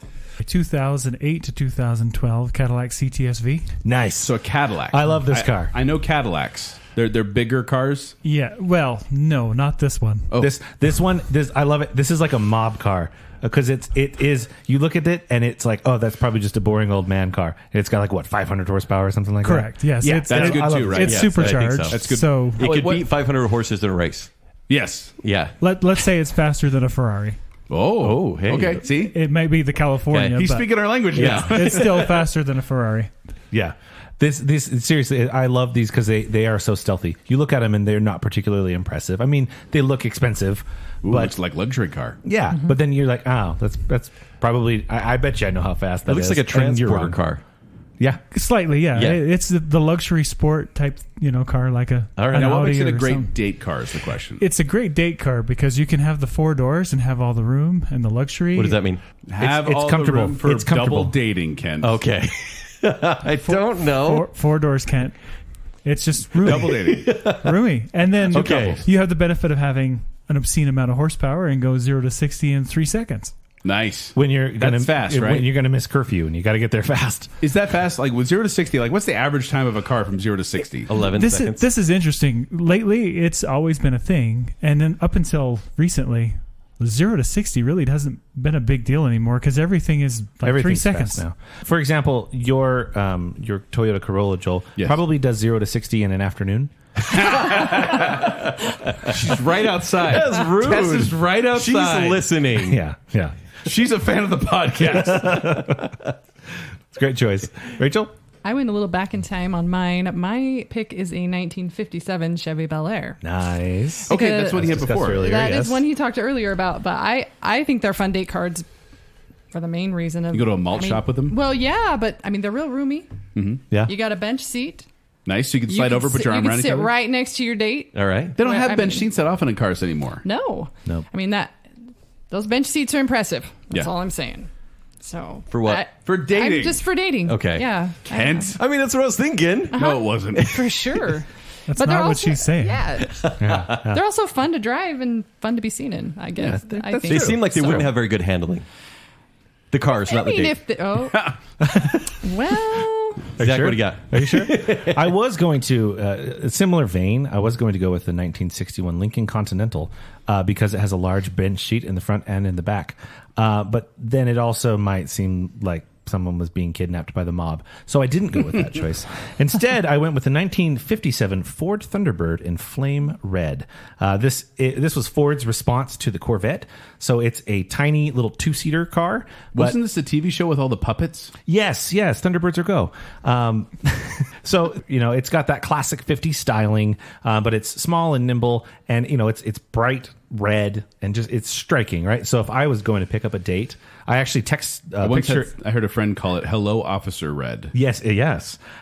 2008 to 2012 Cadillac CTS-V. Nice. So a Cadillac. I love this car. I know Cadillacs. They're bigger cars. Yeah, well, no, not this one. Oh. This one, I love it. This is like a mob car because it is. You look at it and it's like, oh, that's probably just a boring old man car. It's got like what 500 horsepower or something like Correct. that. Yes. Yeah, it's, that's it- good I love too, it. right? It's Yes, I think supercharged. so. That's good. So It could what- beat 500 horses in a race. Yes. Yeah. let's say it's faster than a Ferrari. Oh, hey. Okay. See, It might be the California. Okay. he's but speaking our language now. It's still faster than a Ferrari. Yeah. This seriously, I love these because they are so stealthy. You look at them and they're not particularly impressive. I mean, they look expensive, Ooh, but it's like luxury car. yeah. But then you're like, oh, that's probably. I bet you I know how fast that It looks is. like a And you're transporter wrong. car. Yeah. Slightly, yeah. Yeah. It's the luxury sport type, car like a. All right. an Now, what Audi makes it a or great something. date car is the question. It's a great date car because you can have the 4 doors and have all the room and the luxury. What does that mean? Have it's all comfortable. the room for It's comfortable. double dating, Ken. Okay. I don't know. Four doors, Kent. It's just roomy. Double dating. roomy. And then Okay. you have the benefit of having an obscene amount of horsepower and go 0 to 60 in 3 seconds. Nice. When you're gonna fast, right? When you're gonna miss curfew and you got to get there fast. Is that fast? Like with 0 to 60, like what's the average time of a car from 0 to 60? 11 This seconds. is interesting. Lately, it's always been a thing, and then up until recently, 0 to 60 really hasn't been a big deal anymore because everything is like 3 Everything's seconds fast now. For example, your Toyota Corolla, Joel, Yes. probably does 0 to 60 in an afternoon. She's right outside. That's rude. Tess is right outside. She's listening. Yeah. She's a fan of the podcast. It's a great choice. Rachel? I went a little back in time on mine. My pick is a 1957 Chevy Bel Air. Nice. Okay, that's what he had Discussed before. earlier. That is yes. one he talked earlier about, but I think they're fun date cards for the main reason of You go to a malt shop with them? Well, yeah, but I mean they're real roomy. Yeah. You got a bench seat. Nice. So you can You slide can over, put sit- your arm you around can each sit other. right next to your date. All right. They don't have I bench mean- seats that often in cars anymore. No, Nope. I mean those bench seats are impressive. That's Yeah. all I'm saying. So For what? For dating. Just for dating. Okay. Yeah. Kent? I mean, that's what I was thinking. No, it wasn't. For sure. That's But they're not what also, she's saying. Yeah. They're also fun to drive and fun to be seen in, I guess. Yeah, I that's think. They seem like they So- wouldn't have very good handling. The cars, not I the mean, date. if the, well, Zach, what do you got? Are you sure? I was going to, a similar vein, I was going to go with the 1961 Lincoln Continental because it has a large bench seat in the front and in the back. But then it also might seem like someone was being kidnapped by the mob. So I didn't go with that choice. Instead, I went with the 1957 Ford Thunderbird in flame red. This was Ford's response to the Corvette. So it's a tiny little 2-seater car. But Wasn't this the TV show with all the puppets? Yes, Thunderbirds are go. So, it's got that classic 50s styling, but it's small and nimble, and, it's bright red and just, it's striking, right? So if I was going to pick up a date, I actually text a picture. I heard a friend call it Hello Officer Red. Yes.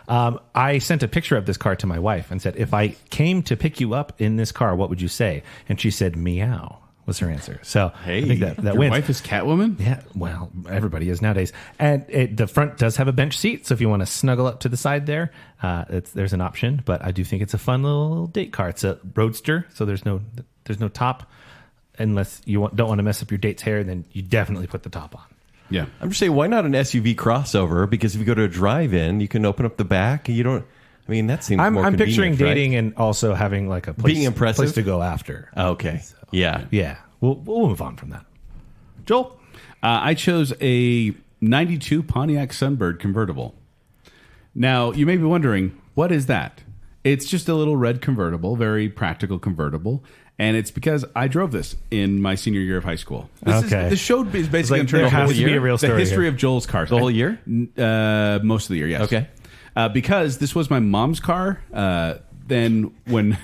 I sent a picture of this car to my wife and said, if I came to pick you up in this car, what would you say? And she said, meow. was her answer. So Hey, I think that Your wins. wife is Catwoman? Yeah, well, everybody is nowadays. And the front does have a bench seat, so if you want to snuggle up to the side there, there's an option. But I do think it's a fun little date car. It's a roadster, so there's no top. Unless you don't want to mess up your date's hair, then you definitely put the top on. Yeah. I'm just saying, why not an SUV crossover? Because if you go to a drive-in, you can open up the back. And you don't. I mean, that seems. I'm more picturing convenient, right? dating and also having like a place, Being impressive? place to go after. Okay. So, Yeah. yeah. We'll move on from that. Joel, I chose a 92 Pontiac Sunbird convertible. Now, you may be wondering, what is that? It's just a little red convertible, very practical convertible. And it's because I drove this in my senior year of high school. The show is basically like there has to be a real the story history here. of Joel's cars. The whole year? Most of the year, yes. Okay. Because this was my mom's car. Then when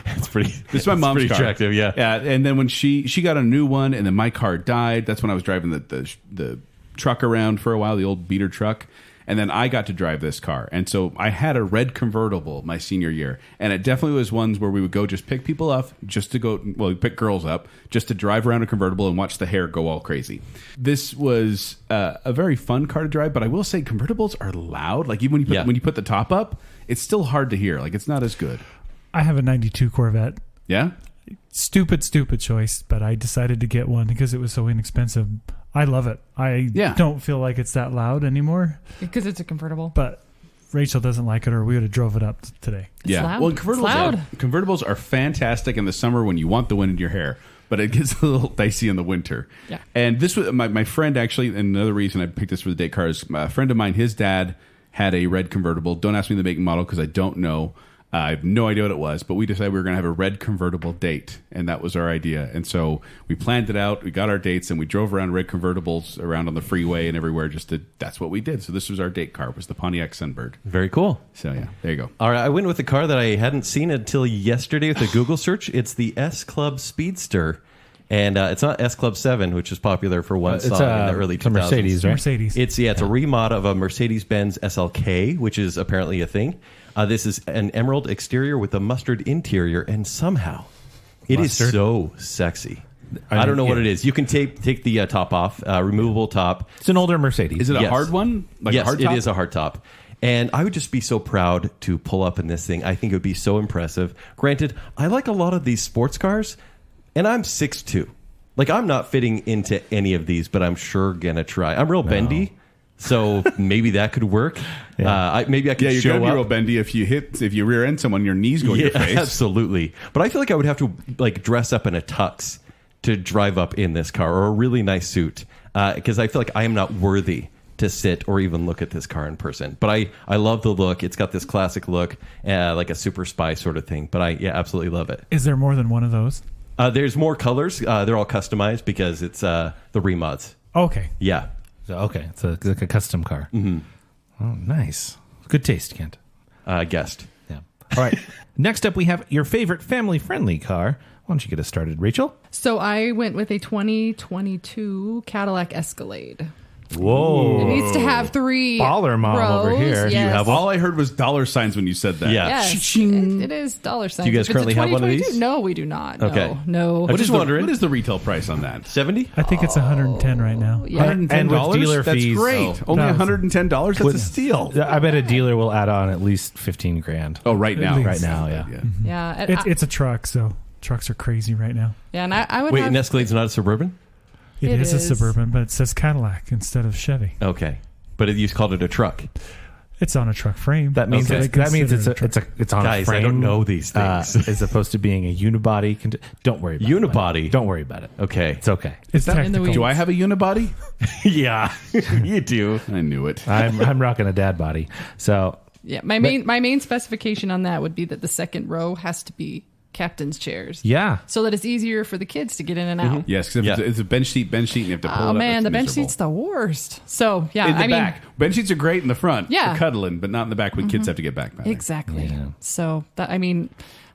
It's pretty. this is my mom's pretty car. attractive, yeah. Yeah, and then when she got a new one, and then my car died. That's when I was driving the truck around for a while, the old beater truck. And then I got to drive this car. And so I had a red convertible my senior year. And it definitely was ones where we would go just pick people up, just to go, well, pick girls up, just to drive around a convertible and watch the hair go all crazy. This was a very fun car to drive, but I will say convertibles are loud. Like even when you put the top up, it's still hard to hear. Like it's not as good. I have a 92 Corvette. Yeah? Stupid choice, but I decided to get one because it was so inexpensive. I love it. I don't feel like it's that loud anymore. Because it's a convertible. But Rachel doesn't like it, or we would have drove it up today. Yeah. loud. Well, It's loud. Convertibles are fantastic in the summer when you want the wind in your hair, but it gets a little dicey in the winter. Yeah. And this was my friend actually, and another reason I picked this for the date car is a friend of mine, his dad had a red convertible. Don't ask me the make and model because I don't know. I have no idea what it was, but we decided we were going to have a red convertible date, and that was our idea. And so we planned it out. We got our dates, and we drove around red convertibles around on the freeway and everywhere. That's what we did. So this was our date car, was the Pontiac Sunbird. Very cool. So yeah, there you go. All right, I went with a car that I hadn't seen until yesterday with a Google search. It's the S Club Speedster. And it's not S Club 7, which is popular for one song in the early 2000s. It's a Mercedes, right? Mercedes. It's a remod of a Mercedes-Benz SLK, which is apparently a thing. This is an emerald exterior with a mustard interior, and somehow it is so sexy. I don't know what it is. You can take the top off, removable top. It's an older Mercedes. Is it a Yes. hard one? Like Yes, a hard top? it is a hard top. And I would just be so proud to pull up in this thing. I think it would be so impressive. Granted, I like a lot of these sports cars, and I'm 6'2". Like, I'm not fitting into any of these, but I'm sure going to try. I'm real bendy, so maybe that could work. Maybe I could you're show gonna be up. real bendy if you rear end someone, your knees go in your face. Absolutely. But I feel like I would have to like dress up in a tux to drive up in this car, or a really nice suit, because I feel like I am not worthy to sit or even look at this car in person. But I love the look. It's got this classic look, like a super spy sort of thing. But I absolutely love it. Is there more than one of those? There's more colors. They're all customized because it's the remods. Okay. Yeah. So, okay, it's like a custom car. Mm-hmm. Oh, nice. Good taste, Kent. Guessed. Yeah. All right. Next up, we have your favorite family-friendly car. Why don't you get us started, Rachel? So I went with a 2022 Cadillac Escalade. Whoa. It needs to have 3 Baller mom rows. over here. Yes. You have All I heard was dollar signs when you said that. Yeah. Yes, it is dollar signs. Do you guys If it's a currently have one of 2022 these? No, we do not. Okay. No. I'm just wondering. What is the retail price on that? 70? I think it's 110 right now. Yeah. And with dealer That's fees, great. Only No. $110? That's a steal. I bet a dealer will add on at least $15,000. Oh, right now. least. Right now, yeah. Yeah. And It's a truck, so trucks are crazy right now. and I would Wait, have, an Escalade's not a Suburban? It is a is. Suburban, but it says Cadillac instead of Chevy. Okay. But you called it a truck. It's on a truck frame. That means so they that means consider it's it a truck. it's on Guys, a frame. I don't know these things. As opposed to being a unibody. Don't worry about Unibody? it. Don't worry about it. Okay. It's okay. It's in the technical. weeds. Do I have a unibody? Yeah, you do. I knew it. I'm rocking a dad body. So Yeah, my main specification on that would be that the second row has to be captain's chairs. yeah. So that it's easier for the kids to get in and out. Yes, because Yeah. it's a bench seat, and you have to pull it Oh up. man, That's the bench miserable. seat's the worst. So yeah, In the I mean, back. Bench seats are great in the front Yeah. for cuddling, but not in the back when kids have to get back. exactly. Yeah. So that I mean,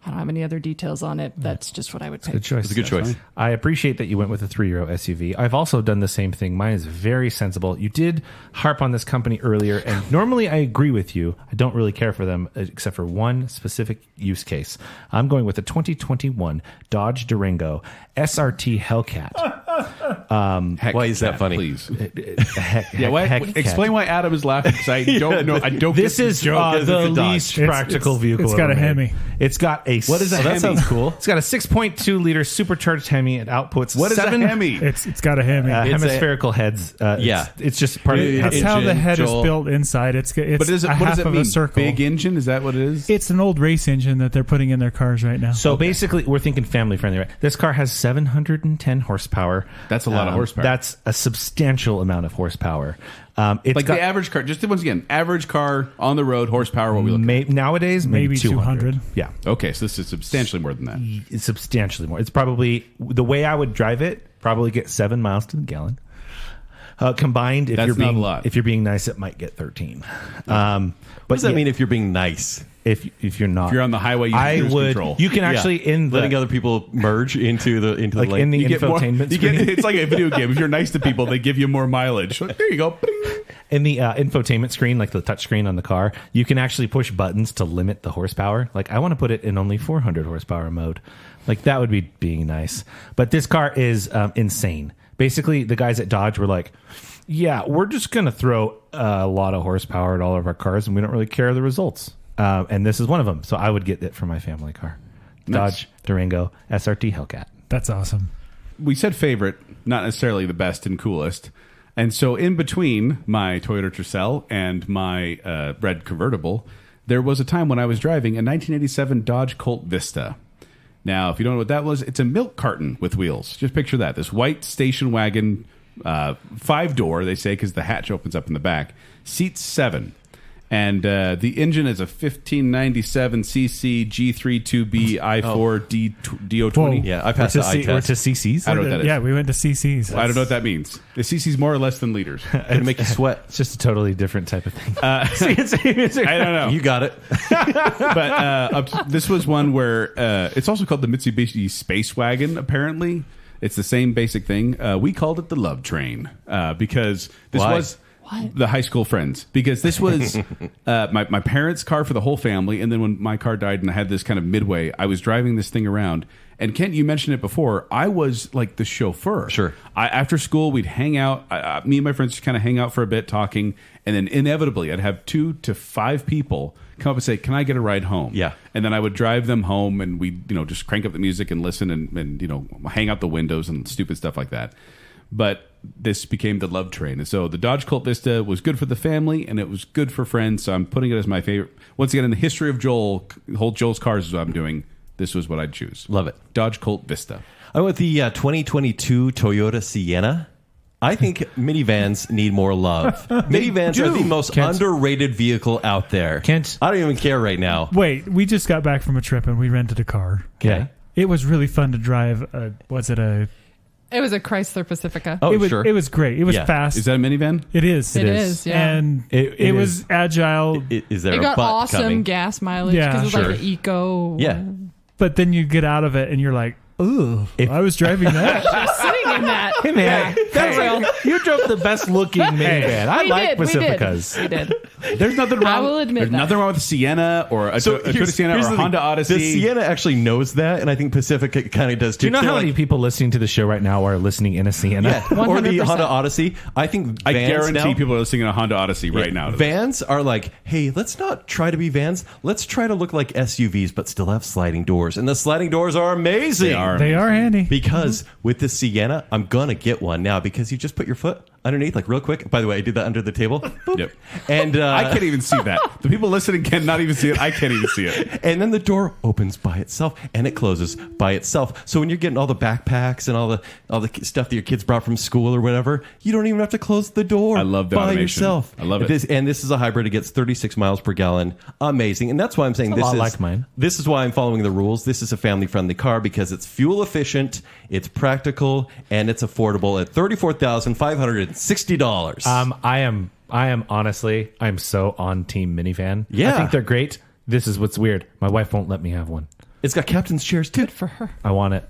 I don't have any other details on it. That's just what I would pick. Good choice. It's a good choice. I appreciate that you went with a 3-row SUV. I've also done the same thing. Mine is very sensible. You did harp on this company earlier, and normally I agree with you. I don't really care for them except for one specific use case. I'm going with the 2021 Dodge Durango SRT Hellcat. Why is that funny? Please. Hellcat. Explain why Adam is laughing, because I don't know. I don't This get is the joke. because the it's a Dodge. least practical vehicle. it's got ever a made. Hemi. It's got a. What is a That Hemi? sounds cool. It's got a 6.2 liter supercharged Hemi. It outputs What is seven a Hemi? It's got a Hemi. hemispherical heads. Yeah. it's just part of it. That's how the engine, head Joel. is built inside. It's But what does half it of mean? a circle. Big engine? Is that what it is? It's an old race engine that they're putting in their cars right now. So basically, we're thinking family friendly, right? This car has 710 horsepower. That's a lot of horsepower. That's a substantial amount of horsepower. It's Like got the average car. Just once again, average car on the road, horsepower. What we look at? nowadays maybe Maybe 200. 200. Yeah, Okay, so this is substantially more than that. it's substantially more. It's probably the way I would drive it. Probably get 7 miles to the gallon. Combined, if That's you're not being a lot. if you're being nice, it might get 13. What does that mean if you're being nice? If you're not, If you're on the highway, you I have cruise would. control. You can actually in the letting other people merge into the like lane. in the You get more. infotainment You get, screen. it's like a video game. If you're nice to people, they give you more mileage. Like, there you go. Bing. In the infotainment screen, like the touch screen on the car, you can actually push buttons to limit the horsepower. Like, I want to put it in only 400 horsepower mode. Like, that would be being nice. But this car is insane. Basically, the guys at Dodge were like, yeah, we're just going to throw a lot of horsepower at all of our cars, and we don't really care the results. And this is one of them. So I would get it for my family car. Nice. Dodge Durango SRT Hellcat. That's awesome. We said favorite, not necessarily the best and coolest. And so in between my Toyota Tercel and my red convertible, there was a time when I was driving a 1987 Dodge Colt Vista. Now, if you don't know what that was, it's a milk carton with wheels. Just picture that. This white station wagon, 5-door, they say, because the hatch opens up in the back. Seats 7. And the engine is a 1597cc G32B i4 DO20. Whoa. Yeah, I passed the eye Or test. to CC's. I don't know what that is. Yeah, we went to CC's. I don't know what that means. The CC's more or less than liters. It'd make you sweat. It's just a totally different type of thing. I don't know. You got it. But this was one where it's also called the Mitsubishi Space Wagon, apparently. It's the same basic thing. We called it the Love Train because this Why? was the high school friends. Because this was my parents' car for the whole family. And then when my car died and I had this kind of midway, I was driving this thing around. And Kent, you mentioned it before. I was like the chauffeur. Sure. After school, we'd hang out. Me and my friends just kind of hang out for a bit, talking. And then inevitably, I'd have 2 to 5 people come up and say, "Can I get a ride home?" Yeah. And then I would drive them home, and we'd just crank up the music and listen, and hang out the windows and stupid stuff like that. But this became the love train, and so the Dodge Colt Vista was good for the family, and it was good for friends. So I'm putting it as my favorite. Once again, in the history of Joel's cars is what I'm doing. This was what I'd choose. Love it. Dodge Colt Vista. I went with the 2022 Toyota Sienna. I think minivans need more love. Minivans are the most Kent. underrated vehicle out there. Kent. I don't even care right now. Wait, we just got back from a trip and we rented a car. Okay. It was really fun to drive. It was a Chrysler Pacifica. Oh, it was, sure. It was great. It was Yeah. fast. Is that a minivan? It is. It is, yeah. And It it was is. agile. Is there It a got butt awesome coming? gas mileage Yeah, because it's sure. like an eco. Yeah. But then you get out of it and you're like, ooh, I was driving that. Sitting in that. Hey man, that's Hey. like, you drove the best looking minivan. I We like did, Pacificas. We did. There's nothing wrong. I will admit there's that. nothing wrong with a Sienna or a Toyota Sienna or here's a the Honda thing. Odyssey. The Sienna actually knows that, and I think Pacifica kind of does too. Do you know They're how many like, people listening to the show right now are listening in a Sienna? yeah, or the 100%. Honda Odyssey. I think I vans guarantee now, people are listening to a Honda Odyssey right now. to this. Vans are like, hey, let's not try to be vans. Let's try to look like SUVs, but still have sliding doors. And the sliding doors are amazing. They are. They are handy. Because with the Sienna, I'm going to get one now because you just put your foot underneath, like real quick. By the way, I did that under the table. Boop. Yep. And I can't even see that. The people listening cannot even see it. I can't even see it. and then the door opens by itself and it closes by itself. So when you're getting all the backpacks and all the stuff that your kids brought from school or whatever, you don't even have to close the door. I love the by automation. yourself. I love it. This is a hybrid. It gets 36 miles per gallon. Amazing. And that's why I'm saying It's a this lot is like mine. This is why I'm following the rules. This is a family friendly car because it's fuel efficient, it's practical, and it's affordable at $34,560. I am honestly, I'm so on team minivan. Yeah. I think they're great. This is what's weird. My wife won't let me have one. It's got captain's chairs too. Good for her. I want it.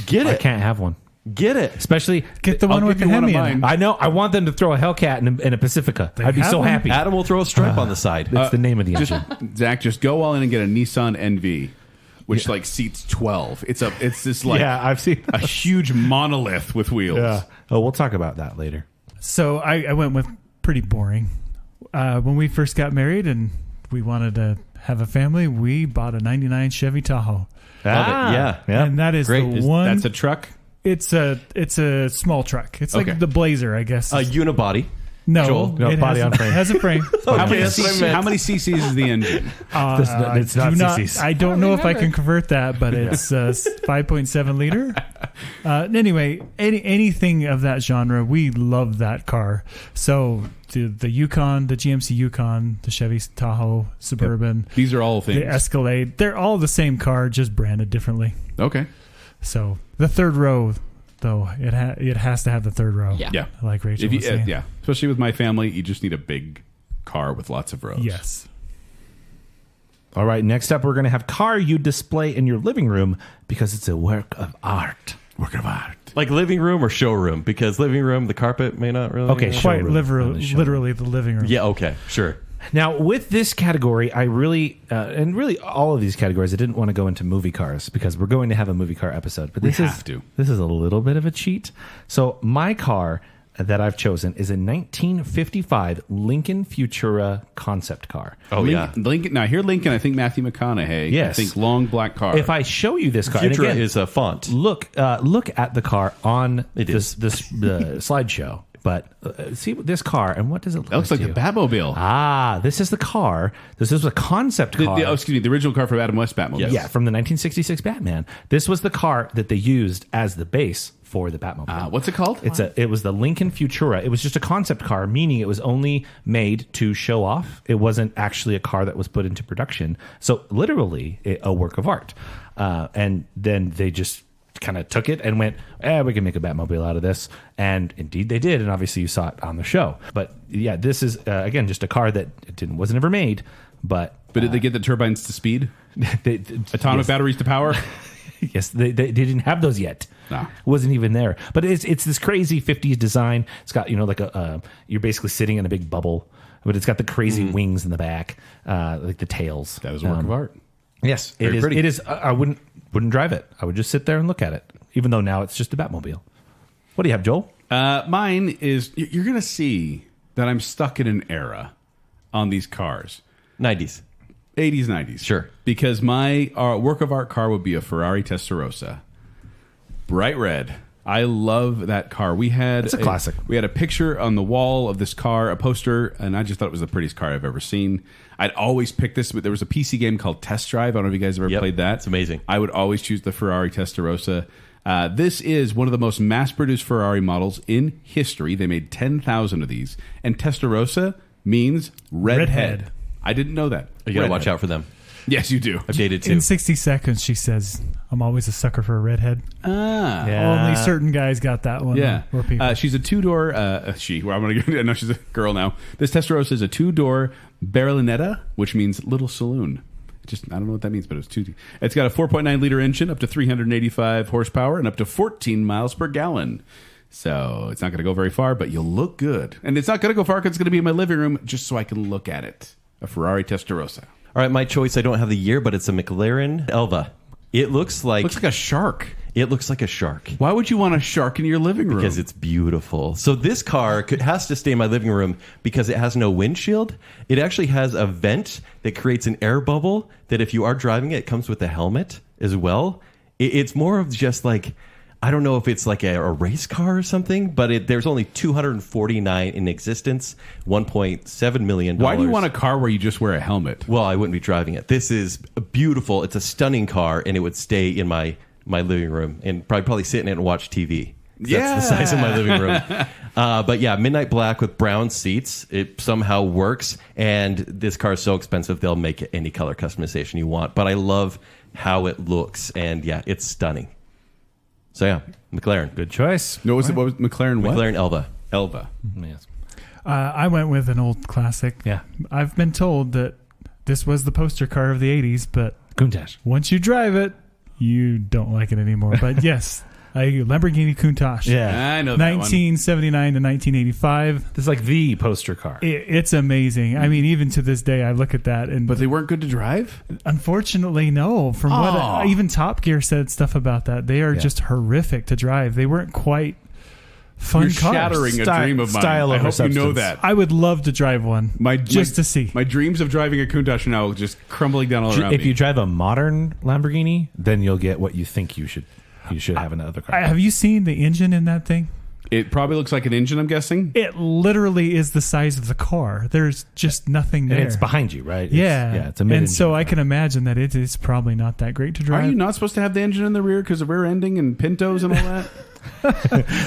Get I it. can't have one. Get it. Especially, Get the one I'll with give the you one of Hemi in it. mine. I know. I want them to throw a Hellcat and a Pacifica. I'd be have so them. happy. Adam will throw a stripe on the side. That's the name of the engine. Zach, just go all in and get a Nissan NV, which like seats 12. It's this like Yeah, I've seen a huge monolith with wheels. Yeah. Oh, we'll talk about that later. So I went with pretty boring. When we first got married and we wanted to have a family, we bought a 99 Chevy Tahoe. Yeah. And that is Great. the one. That's a truck. It's a small truck. It's like Okay. the Blazer, I guess. A unibody. no, Joel, no, it body has on frame. Has a frame. How many, that's what I cc, meant. how many cc's is the engine? It's not CCs. I don't know if I remember. can convert that, but it's 5.7 liter. Anyway, anything of that genre, we love that car. So the Yukon, the GMC Yukon, the Chevy Tahoe, Suburban, These are all the things. Escalade, they're all the same car, just branded differently. Okay. So the third row, though, it has to have the third row. Yeah. Yeah. Like Rachel If you, was saying. yeah. Especially with my family, you just need a big car with lots of rows. Yes. All right, next up, we're going to have car you display in your living room because it's a work of art. Work of art. Like living room or showroom? Because living room, the carpet may not really. Okay, Quite showroom. literally the living room. Yeah, okay, sure. Now, with this category, I really, and really all of these categories, I didn't want to go into movie cars because we're going to have a movie car episode. But this have to. This is a little bit of a cheat. So my car that I've chosen is a 1955 Lincoln Futura concept car. Oh, yeah. Lincoln. Now, here Lincoln, I think Matthew McConaughey. Yes. I think long black car. If I show you this car, and Futura again, is a font. look at the car on It this slideshow. But see this car, and what does it look that looks like to a you? Batmobile. Ah, this is the car. This is a concept car. Excuse me, the original car from Adam West Batmobile. Yes. Yeah, from the 1966 Batman. This was the car that they used as the base for the Batmobile. What's it called? It was the Lincoln Futura. It was just a concept car, meaning it was only made to show off. It wasn't actually a car that was put into production. So literally a work of art. And then they just kind of took it and went, we can make a Batmobile out of this. And indeed they did. And obviously you saw it on the show. But yeah, this is, again, just a car that wasn't ever made. But did they get the turbines to speed? Atomic yes. batteries to power? Yes, they didn't have those yet. No. It wasn't even there. But it's this crazy 50s design. It's got, like you're basically sitting in a big bubble, but it's got the crazy wings in the back, like the tails. That was a work of art. Yes, Very pretty. It is. I wouldn't drive it. I would just sit there and look at it, even though now it's just a Batmobile. What do you have, Joel? Mine is, you're going to see that I'm stuck in an era on these cars. 90s. 80s, 90s. Sure. Because my work of art car would be a Ferrari Testarossa. Bright red. I love that car. We had It's a classic. We had a picture on the wall of this car, a poster, and I just thought it was the prettiest car I've ever seen. I'd always pick this, but there was a PC game called Test Drive. I don't know if you guys ever Yep. played that. It's amazing. I would always choose the Ferrari Testarossa. This is one of the most mass-produced Ferrari models in history. They made 10,000 of these. And Testarossa means redhead. I didn't know that. You gotta watch out for them. Yes, you do. I've dated too. In 60 seconds, she says, I'm always a sucker for a redhead. Ah. Only certain guys got that one. Yeah. Or people. She's a two-door, well, I'm going to know she's a girl now. This Testarossa is a two-door Berlinetta, which means little saloon. I don't know what that means, but it's two. It's got a 4.9 liter engine, up to 385 horsepower, and up to 14 miles per gallon. So it's not going to go very far, but you'll look good. And it's not going to go far because it's going to be in my living room just so I can look at it. A Ferrari Testarossa. All right, my choice, I don't have the year, but it's a McLaren Elva. It looks like Looks like a shark. It looks like a shark. Why would you want a shark in your living room? Because it's beautiful. So this car has to stay in my living room because it has no windshield. It actually has a vent that creates an air bubble that if you are driving it, it comes with a helmet as well. It's more of just like, I don't know if it's like a race car or something, but there's only 249 in existence, $1.7 million. Why do you want a car where you just wear a helmet? Well, I wouldn't be driving it. This is beautiful. It's a stunning car, and it would stay in my living room and probably sit in it and watch TV. That's the size of my living room. But yeah, midnight black with brown seats. It somehow works, and this car is so expensive they'll make it any color customization you want. But I love how it looks, and yeah, it's stunning. So yeah, McLaren. Good choice. No, what was McLaren? What? McLaren Elva. Elva. Yes. I went with an old classic. Yeah. I've been told that this was the poster car of the 80s, but Countach. Once you drive it, you don't like it anymore. But yes, a Lamborghini Countach. Yeah. I know that 1979 to 1985. This is like the poster car. It's amazing. I mean, even to this day, I look at that and. But they weren't good to drive? Unfortunately, no. From what even Top Gear said stuff about that, they are just horrific to drive. They weren't quite fun You're cars. shattering a dream of mine. Style I over hope you know substance. that. I would love to drive one just to see. My dreams of driving a Countach are now just crumbling down all around If me. you drive a modern Lamborghini, then you'll get what you think you should have in another car. Have you seen the engine in that thing? It probably looks like an engine, I'm guessing. It literally is the size of the car. There's just nothing there. And it's behind you, right? It's a mid-engine and so car. I can imagine that it is probably not that great to drive. Are you not supposed to have the engine in the rear because of rear ending and Pintos and all that?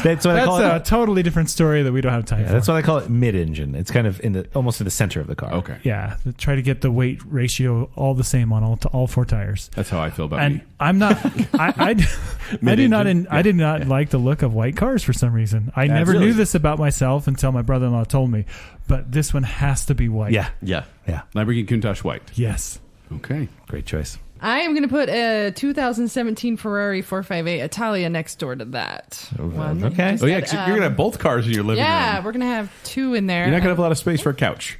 That's what I call That's a it. totally different story that we don't have time for. That's what I call it, mid-engine. It's kind of almost in the center of the car. Okay. Yeah, try to get the weight ratio all the same on all four tires. That's how I feel about And me. I'm not. I do not. I did not like the look of white cars for some reason. I never really? knew this about myself until my brother-in-law told me. But this one has to be white. Yeah. Yeah. Yeah. Lamborghini Countach white. Yes. Okay. Great choice. I am going to put a 2017 Ferrari 458 Italia next door to that. One. okay. Just Oh, yeah, got, 'cause you're going to have both cars in your living Yeah, room. we're going to have two in there. You're not going to have a lot of space for a couch.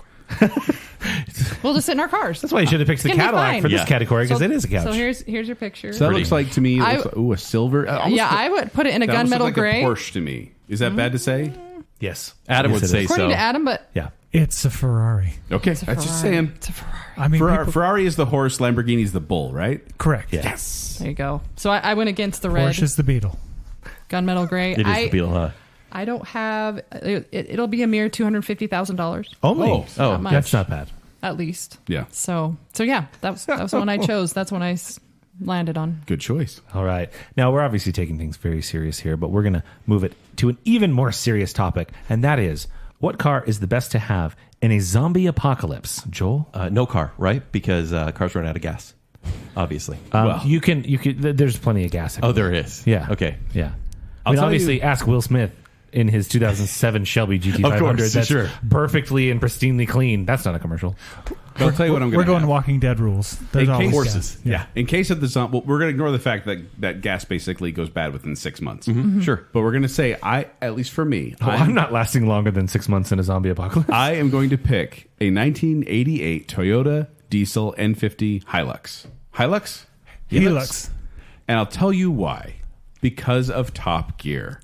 We'll just sit in our cars. That's why you should have picked the It's gonna be Cadillac fine. for this Yeah. category because So- it is a couch. So here's your picture. So that looks like, to me, it I- looks like, a silver. I would put it in a that almost gunmetal looks like gray. a Porsche to me. Is that bad to say? yes. Adam Yes, would it say is. According so. to Adam, but Yeah. It's a Ferrari. Okay. it's a That's just Ferrari. saying. It's a Ferrari. I mean, people- Ferrari is the horse, Lamborghini's the bull, right? correct. Yes. There you go. So I went against the red Porsche is the Beetle. gunmetal gray. It is the Beetle, huh? I don't have. It'll be a mere $250,000 Only. Oh. not much. That's not bad. at least. Yeah. So yeah, that was the one I chose. That's when I landed on. Good choice. All right. Now, we're obviously taking things very serious here, but we're going to move it to an even more serious topic, and that is, what car is the best to have in a zombie apocalypse? Joel? No car, right? Because cars run out of gas, obviously. Well. You can. There's plenty of gas. Oh, there is. Yeah. Okay. Yeah. I'll I mean, tell obviously, you- ask Will Smith in his 2007 Shelby GT500 Of course, that's sure. perfectly and pristinely clean. That's not a commercial. I'll tell you what I'm going We're to going have. Walking Dead rules. There's In always case- gas. Horses. Yeah. In case of the zombie, well, we're going to ignore the fact that gas basically goes bad within 6 months. Sure. But we're going to say, at least for me, I'm not lasting longer than 6 months in a zombie apocalypse. I am going to pick a 1988 Toyota diesel N50 Hilux. Hilux? Helix. And I'll tell you why. Because of Top Gear.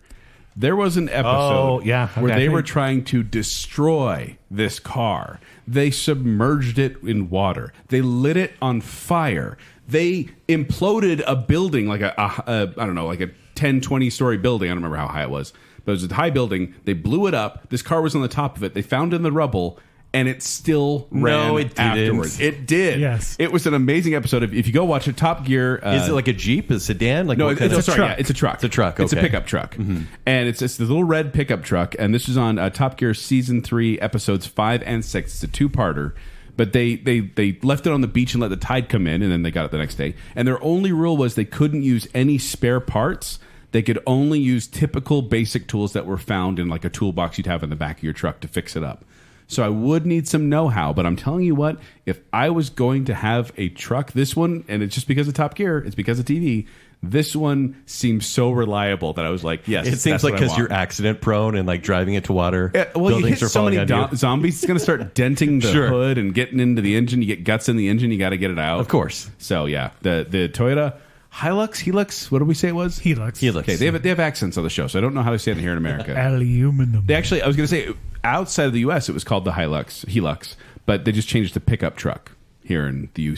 There was an episode Oh, yeah. where Okay. they were trying to destroy this car. They submerged it in water. They lit it on fire. They imploded a building, like I don't know, like a 10, 20-story building. I don't remember how high it was. But it was a high building. They blew it up. This car was on the top of it. They found it in the rubble. And it still ran it didn't. afterwards. It did. Yes. It was an amazing episode. If you go watch it, Top Gear. Is it like a Jeep, a sedan? Like No, what it's, kind of- sorry, yeah, it's a truck. It's a truck, It's a okay. pickup truck, and it's this little red pickup truck. And this is on Top Gear season 3, episodes 5 and 6. It's a 2-parter. But they left it on the beach and let the tide come in, and then they got it the next day. And their only rule was they couldn't use any spare parts. They could only use typical basic tools that were found in like a toolbox you'd have in the back of your truck to fix it up. So I would need some know-how, but I'm telling you what, if I was going to have a truck, this one, and it's just because of Top Gear, it's because of TV, this one seems so reliable that I was like, yes, It seems that's like what I because want. you're accident prone and like driving into water. Yeah, well, you buildings hit are so falling many on you. zombies, it's going to start denting the Sure. hood and getting into the engine. You get guts in the engine, you got to get it out. Of course. So yeah, the Toyota Hilux, what did we say it was? Helix. Helix. Okay, they have accents on the show, so I don't know how they say it here in America. Aluminum. They actually, I was going to say, outside of the U.S., it was called the Hilux, but they just changed it to pickup truck here in the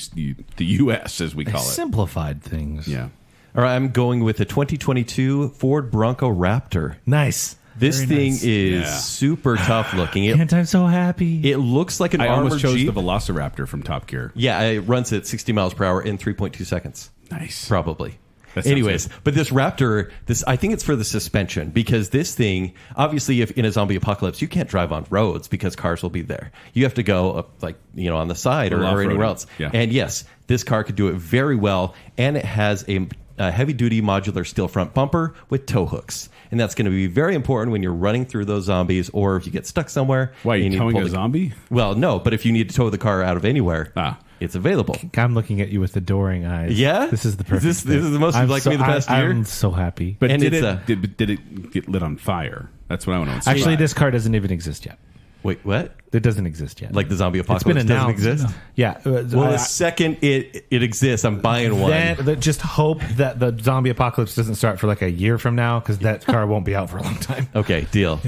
U.S., as we call it. Simplified things. Yeah. All right, I'm going with a 2022 Ford Bronco Raptor. Nice. This Very thing nice. is Yeah. super tough looking. And I'm so happy. It looks like an I armored almost chose Jeep. the Velociraptor from Top Gear. Yeah, it runs at 60 miles per hour in 3.2 seconds. Nice. Probably. That sounds Anyways, good. but this Raptor, I think it's for the suspension because this thing, obviously, if in a zombie apocalypse, you can't drive on roads because cars will be there. You have to go up, like, on the side or off-roading. anywhere else. Yeah. And yes, this car could do it very well, and it has a heavy-duty modular steel front bumper with tow hooks. And that's going to be very important when you're running through those zombies or if you get stuck somewhere. Why, are you need to towing pull a zombie? Well, no, but if you need to tow the car out of anywhere, it's available. I'm looking at you with adoring eyes. Yeah? This is the perfect. This is the most you've liked me the past year? I'm so happy. But And did it's, it get lit on fire? That's what I want to know. Actually, this car doesn't even exist yet. Wait, what? It doesn't exist yet. Like the zombie It's apocalypse been doesn't announced. exist? Yeah. Well, the second it exists, I'm buying one. Then just hope that the zombie apocalypse doesn't start for like a year from now, because that car won't be out for a long time. Okay, deal.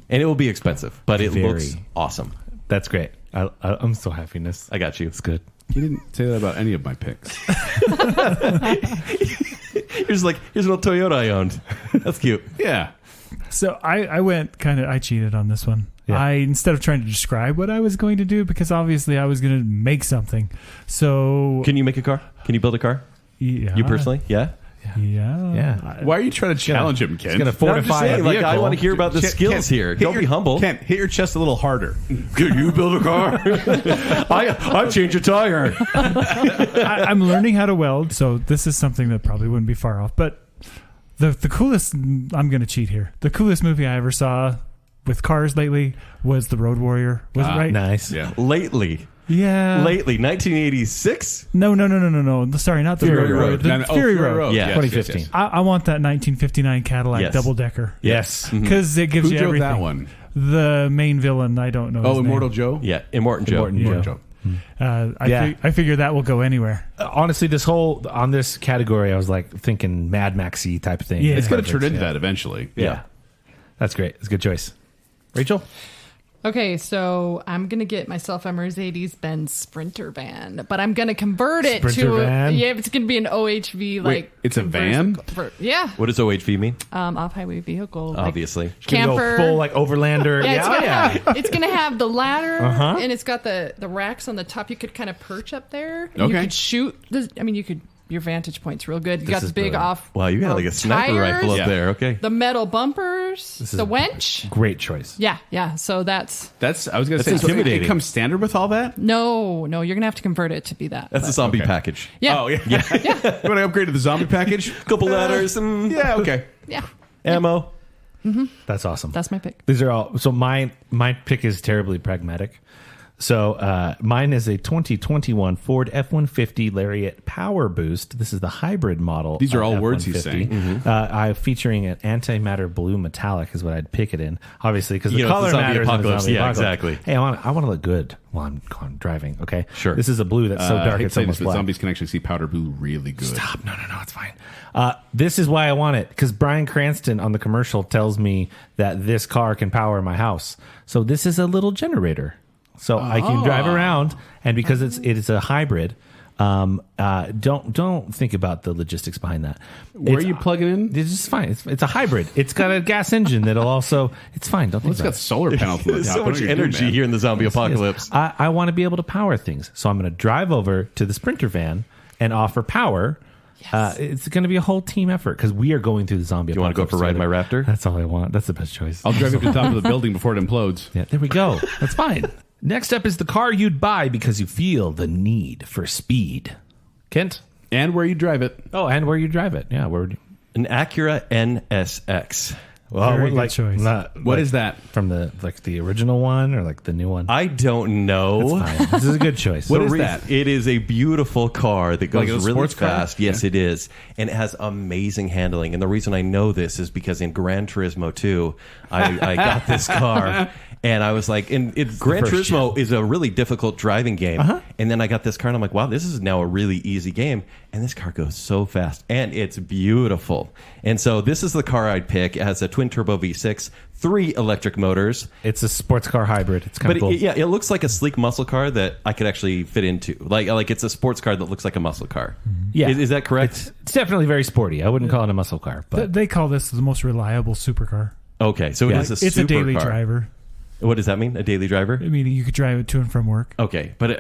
And it will be expensive, but it Very. looks awesome. That's great. I'm so happiness. I got you. It's good. You didn't say that about any of my picks. Here's an old Toyota I owned. That's cute. Yeah. So I cheated on this one. Yeah. Instead of trying to describe what I was going to do, because obviously I was going to make something. So Can you make a car? Can you build a car? yeah, You personally? Yeah. Yeah. Yeah. Why are you trying to challenge him, Ken? It's going to fortify a like, vehicle. I want to hear about the skills here. hit Don't your- be humble. Ken, hit your chest a little harder. Can you build a car? I've changed a tire. I'm learning how to weld, so this is something that probably wouldn't be far off. But the coolest, I'm going to cheat here. The coolest movie I ever saw with cars lately was The Road Warrior. Was it right? Nice. Yeah. Lately, Yeah. 1986. No. Sorry, not the Fury Road Warrior. Road. The Fury Road. Yeah. 2015. Yes. I want that 1959 Cadillac Yes. double decker Yes. because it gives Who you drove everything. that one? The main villain, I don't know. Oh, his Immortal name. Joe? Yeah, Immortan Joe. Immortan Joe. I figure that will go anywhere. Honestly, on this category, I was like thinking Mad Maxy type thing. Yeah. It's going to Perfect, turn into yeah. that eventually. Yeah. That's great. It's a good choice. Rachel? Okay, so I'm going to get myself a Mercedes-Benz Sprinter van, but I'm going to convert it Sprinter van? Yeah, it's going to be an OHV like it's a van? Yeah. What does OHV mean? Off-highway vehicle. like Obviously. camper. Full like overlander. Yeah, it's gonna have the ladder, Uh-huh. and it's got the racks on the top. You could kind of perch up there. And Okay. You could shoot. Your vantage point's real good. You got the is big brilliant. off. Wow, you got like a sniper rifle up Yeah. there. Okay. The metal bumpers, the wench. Great choice. Yeah. So I was gonna That's say, so intimidating. it comes standard with all that? no. You're gonna have to convert it to be that. That's a but- zombie Okay. package. yeah. Oh, yeah. You want to upgrade to the zombie package? Couple ladders, some Yeah, okay. Yeah. ammo. That's awesome. That's my pick. These are all. So my pick is terribly pragmatic. So mine is a 2021 Ford F-150 Lariat Power Boost. This is the hybrid model. These are of all words he's F-150. saying. I'm featuring an antimatter blue metallic is what I'd pick it in. Obviously, because the You know, color it's the zombie matters in the apocalypse. zombie Yeah, apocalypse. exactly. Hey, I want to look good while I'm driving. Okay, Sure. This is a blue that's so I dark hate it's to say this, almost but black. zombies can actually see powder blue really good. Stop. No, it's fine. This is why I want it, because Bryan Cranston on the commercial tells me that this car can power my house. So this is a little generator. So I can drive around, and because it is a hybrid, don't think about the logistics behind that. Where are you plugging in? It's just fine. It's a hybrid. It's got a gas engine that'll also. It's fine. Don't think It's about got it. solar panels on the There's top. so What much are you doing, energy man? here in the zombie apocalypse. I want to be able to power things, so I'm going to drive over to the Sprinter van and offer power. It's going to be a whole team effort because we are going through the zombie. You want to go for Ride My Raptor? That's all I want. That's the best choice. I'll drive you to the top of the building before it implodes. Yeah, there we go. That's fine. Next up is the car you'd buy because you feel the need for speed. Kent? And where you drive it. Oh, and where you drive it. Yeah, where would you? An Acura NSX. Well, Very good choice. What is that? From the original one or like the new one? I don't know. Fine. This is a good choice. What is Reese, that? It is a beautiful car that goes Like a really sports car? fast. Yes, it is. And it has amazing handling. And the reason I know this is because in Gran Turismo 2, I got this car. And I was like, Gran first Turismo is a really difficult driving game. And then I got this car and I'm like, wow, this is now a really easy game. And this car goes so fast. And it's beautiful. And so this is the car I'd pick. It has a twin turbo V6, 3 electric motors. It's a sports car hybrid. It's kind But of cool. it looks like a sleek muscle car that I could actually fit into. Like it's a sports car that looks like a muscle car. Yeah. Is that correct? It's definitely very sporty. I wouldn't call it a muscle car, but They call this the most reliable supercar. Okay, so it is a It's a daily supercar. driver. What does that mean? A daily driver? I mean, you could drive it to and from work, Okay, but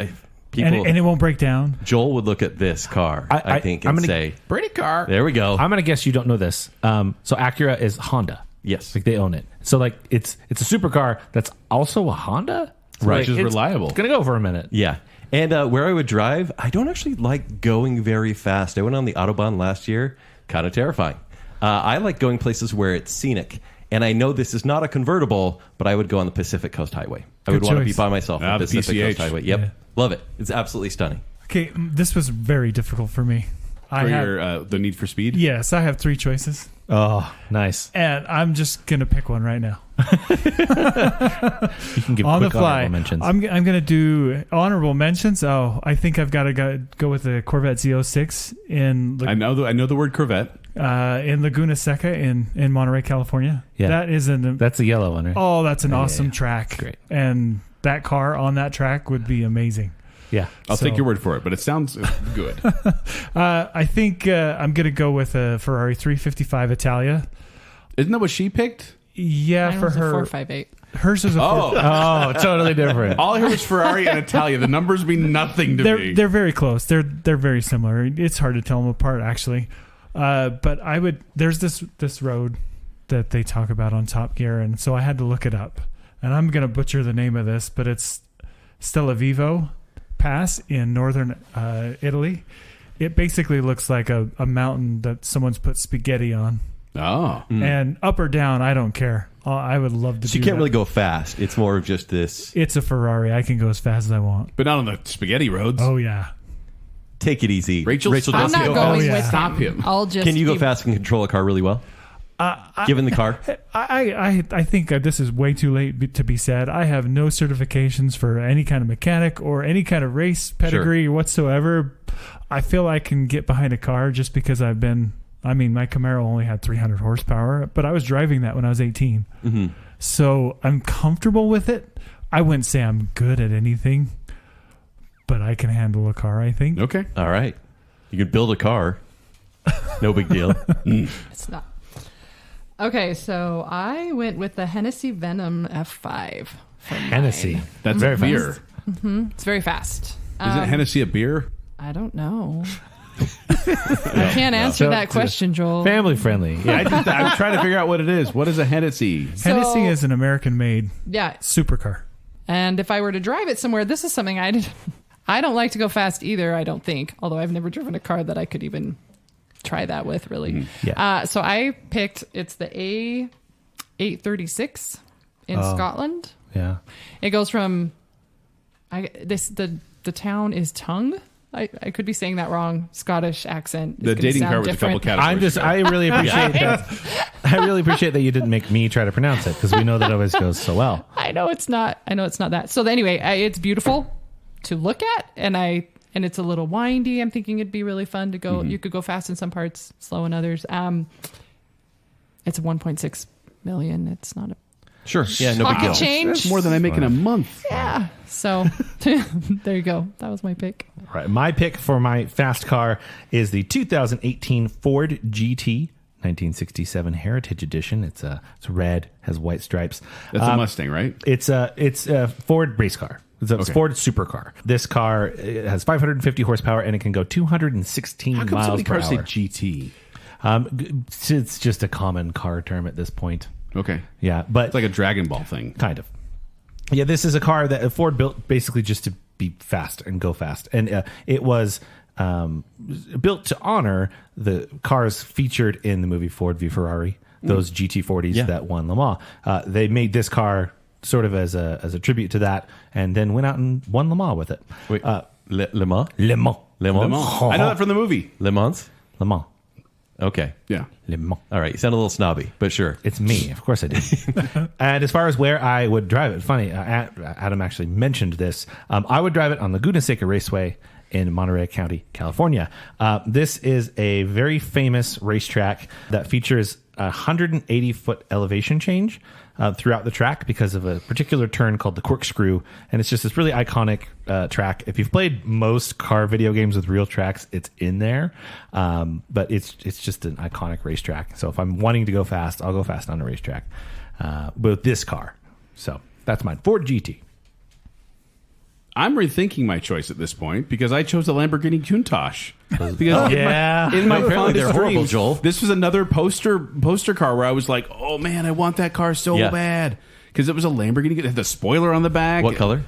people, and it won't break down. Joel would look at this car, I think, I'm and gonna- say, Pretty car. "There we go." I'm going to guess you don't know this. So Acura is Honda. Yes. Like they own it. So like it's a supercar that's also a Honda. So, Right. like, Which is it's reliable. Going to go for a minute. Yeah. And where I would drive, I don't actually like going very fast. I went on the Autobahn last year. Kind of terrifying. I like going places where it's scenic. And I know this is not a convertible, but I would go on the Pacific Coast Highway. I would want to be choice. by myself on the Pacific PCH. Coast Highway. Yep. Yeah. Love it. It's absolutely stunning. Okay, this was very difficult for me. For your the Need for Speed? Yes, I have 3 choices. Oh, nice. And I'm just going to pick one right now. You can give On the quick fly. honorable mentions. I'm going to do honorable mentions. Oh, I think I've got to go with the Corvette Z06 in I know the word Corvette. in Laguna Seca in Monterey, California. Yeah. That is That's the yellow one, right? Oh, that's an Yeah, awesome yeah. track. Great. And that car on that track would be amazing. Yeah. I'll So- take your word for it, but it sounds good. I think I'm going to go with a Ferrari 355 Italia. Isn't that what she picked? Yeah, Mine for was a her. 458. Hers is a Oh, Oh, totally different. all I heard was Ferrari and Italia. The numbers mean nothing to me. They're very close. They're very similar. It's hard to tell them apart, actually. But I would. There's this road that they talk about on Top Gear, and so I had to look it up. And I'm going to butcher the name of this, but it's Stella Vivo Pass in northern Italy. It basically looks like a mountain that someone's put spaghetti on. Oh. And up or down, I don't care. I would love to. So you do can't that. really go fast. It's more of just this. It's a Ferrari. I can go as fast as I want. But not on the spaghetti roads. Oh yeah. Take it easy. Rachel, does I'm not go going Oh, yeah. with Stop him. I'll just. Can you go be- fast and control a car really well? Given the car? I think this is way too late to be said. I have no certifications for any kind of mechanic or any kind of race pedigree whatsoever. I feel I can get behind a car just because I've been. I mean, my Camaro only had 300 horsepower, but I was driving that when I was 18. Mm-hmm. So I'm comfortable with it. I wouldn't say I'm good at anything, but I can handle a car, I think. Okay. All right. You can build a car. No big deal. It's not. Okay, so I went with the Hennessy Venom F5. for Hennessy. mine. That's Very a beer. It's very fast. Isn't Hennessy a beer? I don't know. I can't answer So- that question, Joel. Family friendly. Yeah. I'm trying to figure out what it is. What is a Hennessy? Hennessy is an American-made Yeah, supercar. and if I were to drive it somewhere, this is something I did. I don't like to go fast either. I don't think, although I've never driven a car that I could even try that with. Really. Yeah. So I picked. It's the A836 in Scotland. Yeah. It goes from. The town is Tongue. I could be saying that wrong. Scottish accent. is The gonna dating sound car with a couple different. categories. I really appreciate that. I really appreciate that you didn't make me try to pronounce it because we know that always goes so well. I know it's not that. So anyway, it's beautiful to look at, and it's a little windy. I'm thinking it'd be really fun to go. You could go fast in some parts, slow in others. It's 1.6 million. It's not a Sure. Yeah, no big pocket deal. change. That's more than I make in a month. Yeah. So there you go. That was my pick. Right. My pick for my fast car is the 2018 Ford GT 1967 Heritage Edition. It's red, has white stripes. That's a Mustang, right? It's a Ford race car. It's a Ford supercar. This car has 550 horsepower and it can go 216 How come so miles many per cars say hour. GT? It's just a common car term at this point. Okay. Yeah, but It's like a Dragon Ball thing. kind of. Yeah, this is a car that Ford built basically just to be fast and go fast, and it was built to honor the cars featured in the movie Ford v Ferrari, those GT40s that won Le Mans. They made this car sort of as a tribute to that, and then went out and won Le Mans with it. Wait, Le Mans? Le Mans, Le Mans? Le Mans. I know that from the movie. Le Mans? Le Mans, Okay. Yeah. Le Mans. All right. You sound a little snobby, but sure. It's me, of course I do. And as far as where I would drive it, funny, Adam actually mentioned this. I would drive it on Laguna Seca Raceway in Monterey County, California. This is a very famous racetrack that features a 180-foot elevation change throughout the track because of a particular turn called the corkscrew. And it's just this really iconic track. If you've played most car video games with real tracks, it's in there. But it's just an iconic racetrack. So if I'm wanting to go fast, I'll go fast on a racetrack with this car. So that's mine. Ford GT. I'm rethinking my choice at this point because I chose a Lamborghini Countach. Because Yeah. in my Apparently fondest they're horrible, dreams, Joel. this was another poster car where I was like, oh man, I want that car so Yeah. bad. Because it was a Lamborghini. It had the spoiler on the back. What color?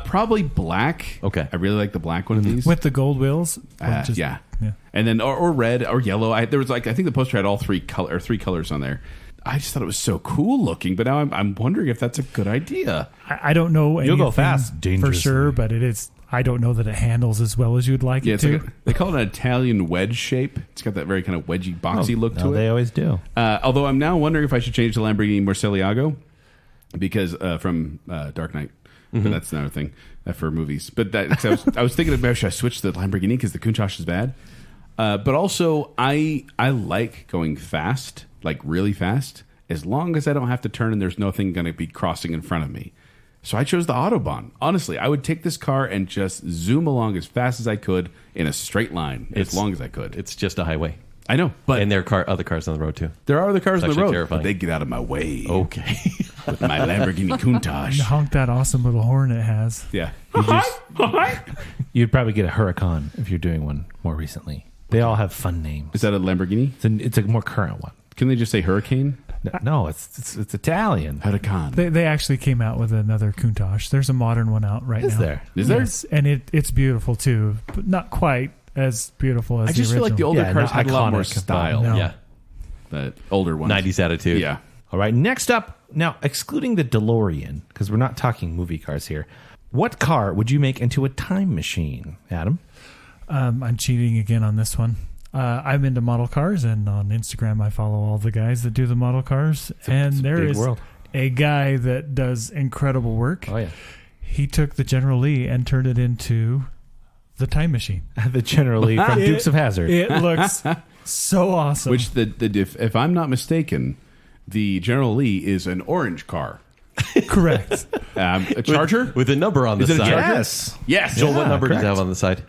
Probably black. Okay. I really like the black one of these. With the gold wheels? Or just- yeah. yeah. And then or red or yellow. I think the poster had all three colors on there. I just thought it was so cool looking, but now I'm wondering if that's a good idea. I don't know You'll go anything fast, for dangerously. sure, but it is. I don't know that it handles as well as you'd like Yeah, it it's to. like they call it an Italian wedge shape. It's got that very kind of wedgy, boxy look to No, it. they always do. Although I'm now wondering if I should change to Lamborghini Murcielago because from Dark Knight. But that's another thing for movies. But I was thinking about should I switch to the Lamborghini because the Countach is bad. But also I like going fast, like really fast, as long as I don't have to turn and there's nothing going to be crossing in front of me. So I chose the Autobahn. Honestly, I would take this car and just zoom along as fast as I could in a straight line, as long as I could. It's just a highway. I know, but And there are other cars on the road, too. there are other cars on the actually road. terrifying. But they get out of my way Okay. with my Lamborghini Countach. Honk that awesome little horn it has. Yeah. You'd probably get a Huracan if you're doing one more recently. They all have fun names. Is that a Lamborghini? It's a more current one. Can they just say Hurricane? No, it's Italian. Huracan. They actually came out with another Countach. There's a modern one out right now. Is there? Is there? Yes, and it's beautiful too, but not quite as beautiful as I just the feel like the original. older Yeah, cars not had a lot more iconic, but style. no. Yeah. The older ones. 90s attitude. Yeah. All right, next up, now excluding the DeLorean, because we're not talking movie cars here, what car would you make into a time machine, Adam? I'm cheating again on this one. I'm into model cars, and on Instagram I follow all the guys that do the model cars. And it's a there big is world. a guy that does incredible work. Oh, yeah. He took the General Lee and turned it into the time machine. The General Lee from Dukes of Hazzard. It looks so awesome. Which if I'm not mistaken, the General Lee is an orange car. correct. A Charger? With a number on the Is it a side. Charger? Yes. Yes. Joel, what number does correct. it have on the side?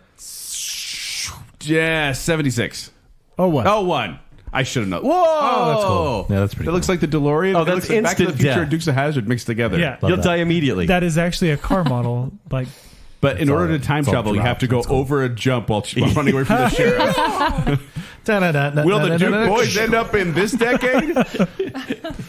Yeah, 76. Oh, what? Oh, 1. I should have known. Whoa! Oh, that's cool. Yeah, that's pretty That looks like the DeLorean. Oh, It that's looks like Back to the instant Future death. and Dukes of Hazzard mixed together. Yeah. You'll that. die immediately. That is actually a car model. Like, But in order to time it's all travel, you have to go dropped. That's cool. over a jump while running away from the sheriff. Will the Duke boys end up in this decade?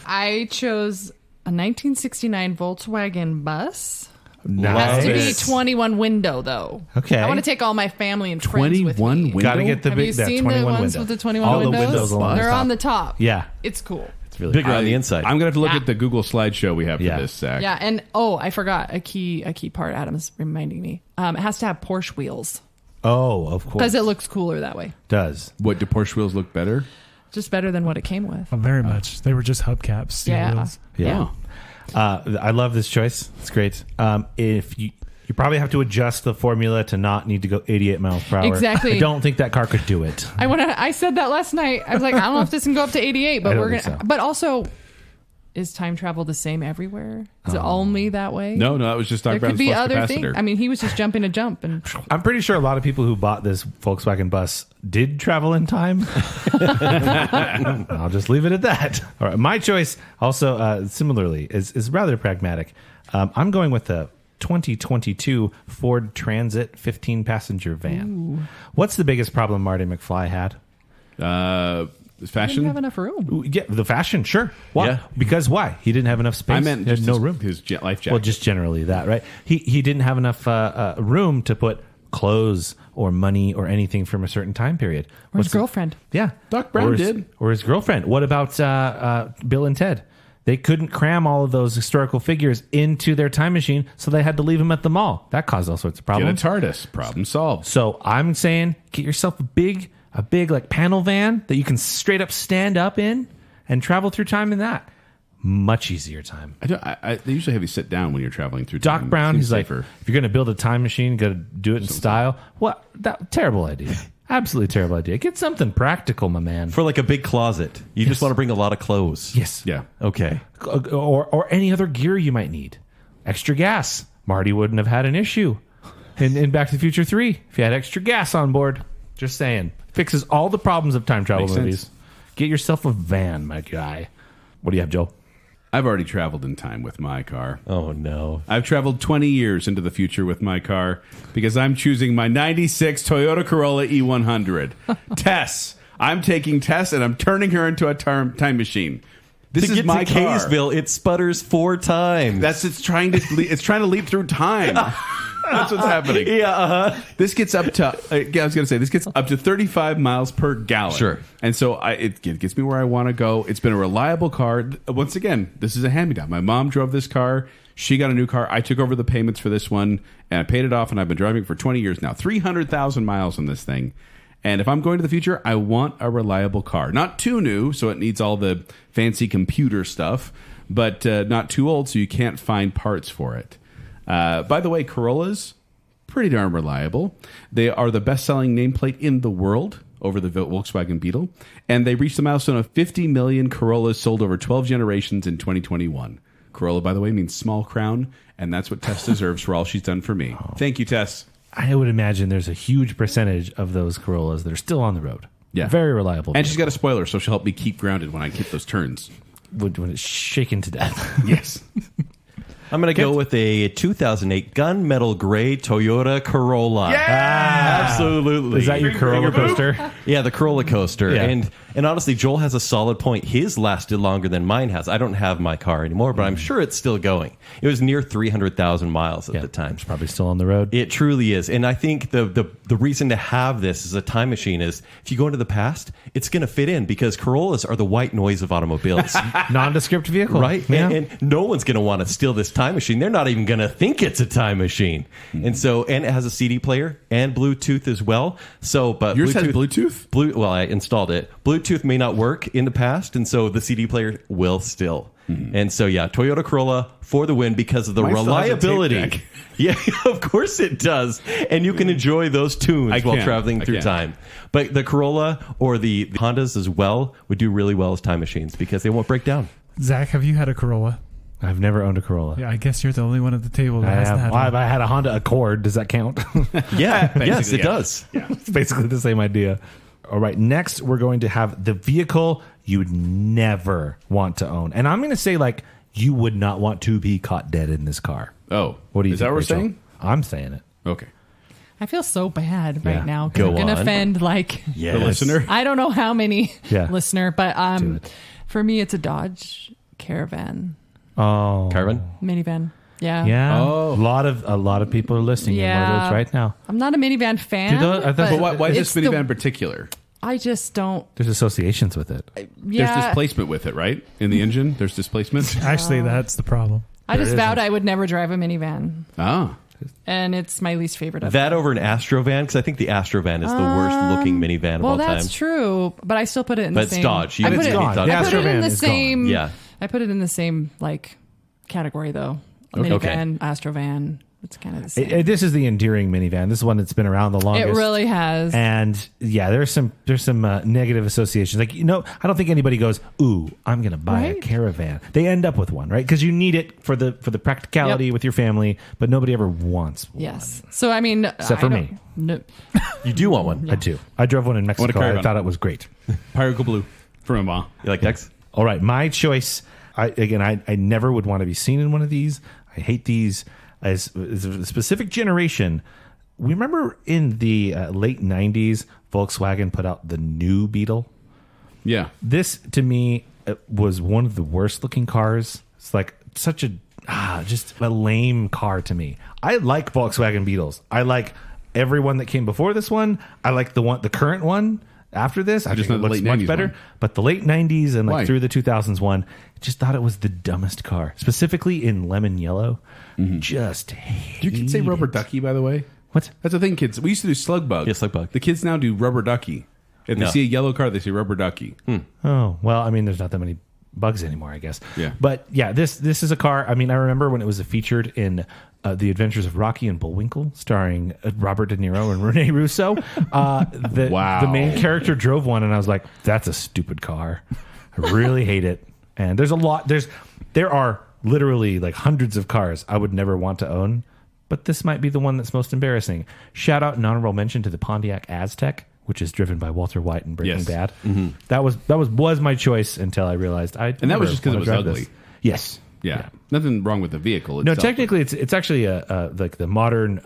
I chose a 1969 Volkswagen bus. Nice. Has to be 21 window though. Okay. I want to take all my family and friends with 21 me. window? Gotta get the Have big, you that seen 21 the ones window. with the 21 All windows? the windows along They're the top. on the top. Yeah. It's cool. It's really Bigger cool. on the inside. I'm going to have to look Yeah. at the Google slideshow we have for Yeah. this, Zach. Yeah, and I forgot a key part. Adam's reminding me. It has to have Porsche wheels Oh, of course. because it looks cooler that way. does. What, do Porsche wheels look better? Just better than what it came with. very much. They were just hubcaps. steel Yeah. wheels. Yeah. I love this choice. It's great. If you probably have to adjust the formula to not need to go 88 miles per hour. Exactly. I don't think that car could do it. I said that last night. I was like, I don't know if this can go up to 88, but I don't we're gonna. think so. But also, is time travel the same everywhere? Is it only that way? No, that was just Doc There Brown's could be flux other capacitor. things. I mean, he was just jumping a jump, and I'm pretty sure a lot of people who bought this Volkswagen bus did travel in time. I'll just leave it at that. All right, my choice also similarly is rather pragmatic. I'm going with the 2022 Ford Transit 15-passenger van. Ooh. What's the biggest problem Marty McFly had? I didn't Fashion? have enough room. Ooh, yeah, the fashion, sure. Why? Yeah. Because why? He didn't have enough space. I meant he had just no his, room. his life jacket. Well, just generally that, right? He didn't have enough room to put clothes or money or anything from a certain time period. Or his girlfriend. Yeah. Doc Brown Or his- did. Or his girlfriend. What about Bill and Ted? They couldn't cram all of those historical figures into their time machine, so they had to leave them at the mall. That caused all sorts of Get a problems. TARDIS. Problem solved. So I'm saying get yourself a big like panel van that you can straight up stand up in and travel through time in that. Much easier time. They usually have you sit down when you're traveling through Doc time. Brown, Seems he's like, safer. if you're going to build a time machine, you got to do it in style. What? That terrible idea. Absolutely terrible idea. Get something practical, my man. For like a big closet. You just want to bring a lot of clothes. Yes. Yeah. Okay. Or any other gear you might need. Extra gas. Marty wouldn't have had an issue in Back to the Future 3 if you had extra gas on board. Just saying. Fixes all the problems of time travel Makes movies. sense. Get yourself a van, my guy. What do you have, Joe? I've already traveled in time with my car. Oh, no. I've traveled 20 years into the future with my car because I'm choosing my 96 Toyota Corolla E100. Tess. I'm taking Tess and I'm turning her into a time machine. This to is get my to car. Kaysville, it sputters 4 times. It's trying to leap through time. That's what's happening. Yeah, This gets up to I was going to say this gets up to 35 miles per gallon. Sure. And so it gets me where I want to go. It's been a reliable car. Once again, this is a hand-me-down. My mom drove this car. She got a new car. I took over the payments for this one, and I paid it off, and I've been driving for 20 years now. 300,000 miles on this thing. And if I'm going to the future, I want a reliable car. Not too new, so it needs all the fancy computer stuff, but not too old, so you can't find parts for it. By the way, Corollas, pretty darn reliable. They are the best-selling nameplate in the world over the Volkswagen Beetle, and they reached the milestone of 50 million Corollas sold over 12 generations in 2021. Corolla, by the way, means small crown, and that's what Tess deserves for all she's done for me. Thank you, Tess. I would imagine there's a huge percentage of those Corollas that are still on the road. Yeah. Very reliable. And she's got a spoiler, so she'll help me keep grounded when I hit those turns. When it's shaken to death. Yes. I'm going to go with a 2008 gunmetal gray Toyota Corolla. Yeah! Absolutely. Is that your Corolla coaster? Yeah, the Corolla coaster. Yeah. And honestly, Joel has a solid point. His lasted longer than mine has. I don't have my car anymore, but I'm sure it's still going. It was near 300,000 miles at the time. It's probably still on the road. It truly is. And I think the reason to have this as a time machine is if you go into the past, it's going to fit in because Corollas are the white noise of automobiles. Nondescript vehicle. Right? Yeah. And no one's going to want to steal this time machine. They're not even going to think it's a time machine. And so, and it has a CD player and Bluetooth as well. So, but Yours has Bluetooth? Well, I installed it. Bluetooth may not work in the past, and so the CD player will still. And so, yeah, Toyota Corolla for the win because of the Mine still has a tape reliability. deck. Yeah, of course it does. And you can enjoy those tunes while traveling through time. But the Corolla or the Hondas as well would do really well as time machines because they won't break down. Zach, have you had a Corolla? I've never owned a Corolla. Yeah, I guess you're the only one at the table that hasn't had one. I had a Honda Accord. Does that count? Yeah, yes, it yeah. does. It's basically the same idea. All right, next we're going to have the vehicle you would never want to own. And I'm going to say, like, you would not want to be caught dead in this car. Oh. What do you Is think, that what we're Rachel? saying? I'm saying it. Okay. I feel so bad Yeah. right now. 'Cause Go I'm going to on. offend like Yes. The listener? I don't know how many Yeah. listener, but Do it. for me it's a Dodge Caravan Oh. Caravan? minivan. Yeah. Yeah. Oh. A lot of people are listing in one of Yeah. those right now. I'm not a minivan fan. Do those- I thought- But why is it's this minivan in the- particular? I just don't. There's associations with it. Yeah. There's displacement with it, right? In the engine, there's displacement. Actually, that's the problem. I just There vowed isn't. I would never drive a minivan, Ah. and it's my least favorite. Of That over an Astrovan, because I think the Astrovan is the worst looking minivan of all time. that's true, but I still put it in But the it's same. Dodge. You I can put see it, Dodge. The I put it in Astrovan the is gone. same. Yeah. I put it in the same like category though. A Okay. minivan, Astrovan. It's kind of the same. This is the endearing minivan. This is one that's been around the longest. It really has. And yeah, there's some negative associations. Like, I don't think anybody goes, "Ooh, I'm going to buy a Right? Caravan." They end up with one, right? Because you need it for the practicality Yep. with your family, but nobody ever wants one. Yes. So I mean, Except for me. No. You do want one. I do. I drove one in Mexico. I Caravan. thought it was great. Pyroco Blue from my mom. You like Dex? All right, my choice. I never would want to be seen in one of these. I hate these. As a specific generation, we remember in the late 90s, Volkswagen put out the new Beetle. Yeah. This, to me, was one of the worst looking cars. It's like such just a lame car to me. I like Volkswagen Beetles. I like every one that came before this one. I like the current one after this. I Just think it not the looks late much 90s better. one. But the late 90s and Why? through the 2000s one, I just thought it was the dumbest car. Specifically in lemon yellow. Just hate You can say rubber it. ducky, by the way. What? That's the thing, kids. We used to do slug bug. Yeah, slug bug. The kids now do rubber ducky. If they No. see a yellow car, they say rubber ducky. Oh, well, I mean, there's not that many bugs anymore, I guess. Yeah. But yeah, this is a car. I mean, I remember when it was featured in The Adventures of Rocky and Bullwinkle, starring Robert De Niro and Rene Russo. Wow. The main character drove one, and I was like, that's a stupid car. I really hate it. And there are literally like hundreds of cars I would never want to own, but this might be the one that's most embarrassing. Shout out and honorable mention to the Pontiac Aztec, which is driven by Walter White in Breaking Yes. Bad. That was my choice until I realized And that was just 'cause it was ugly. Yes. Yeah. Nothing wrong with the vehicle No, itself. technically, it's actually like the modern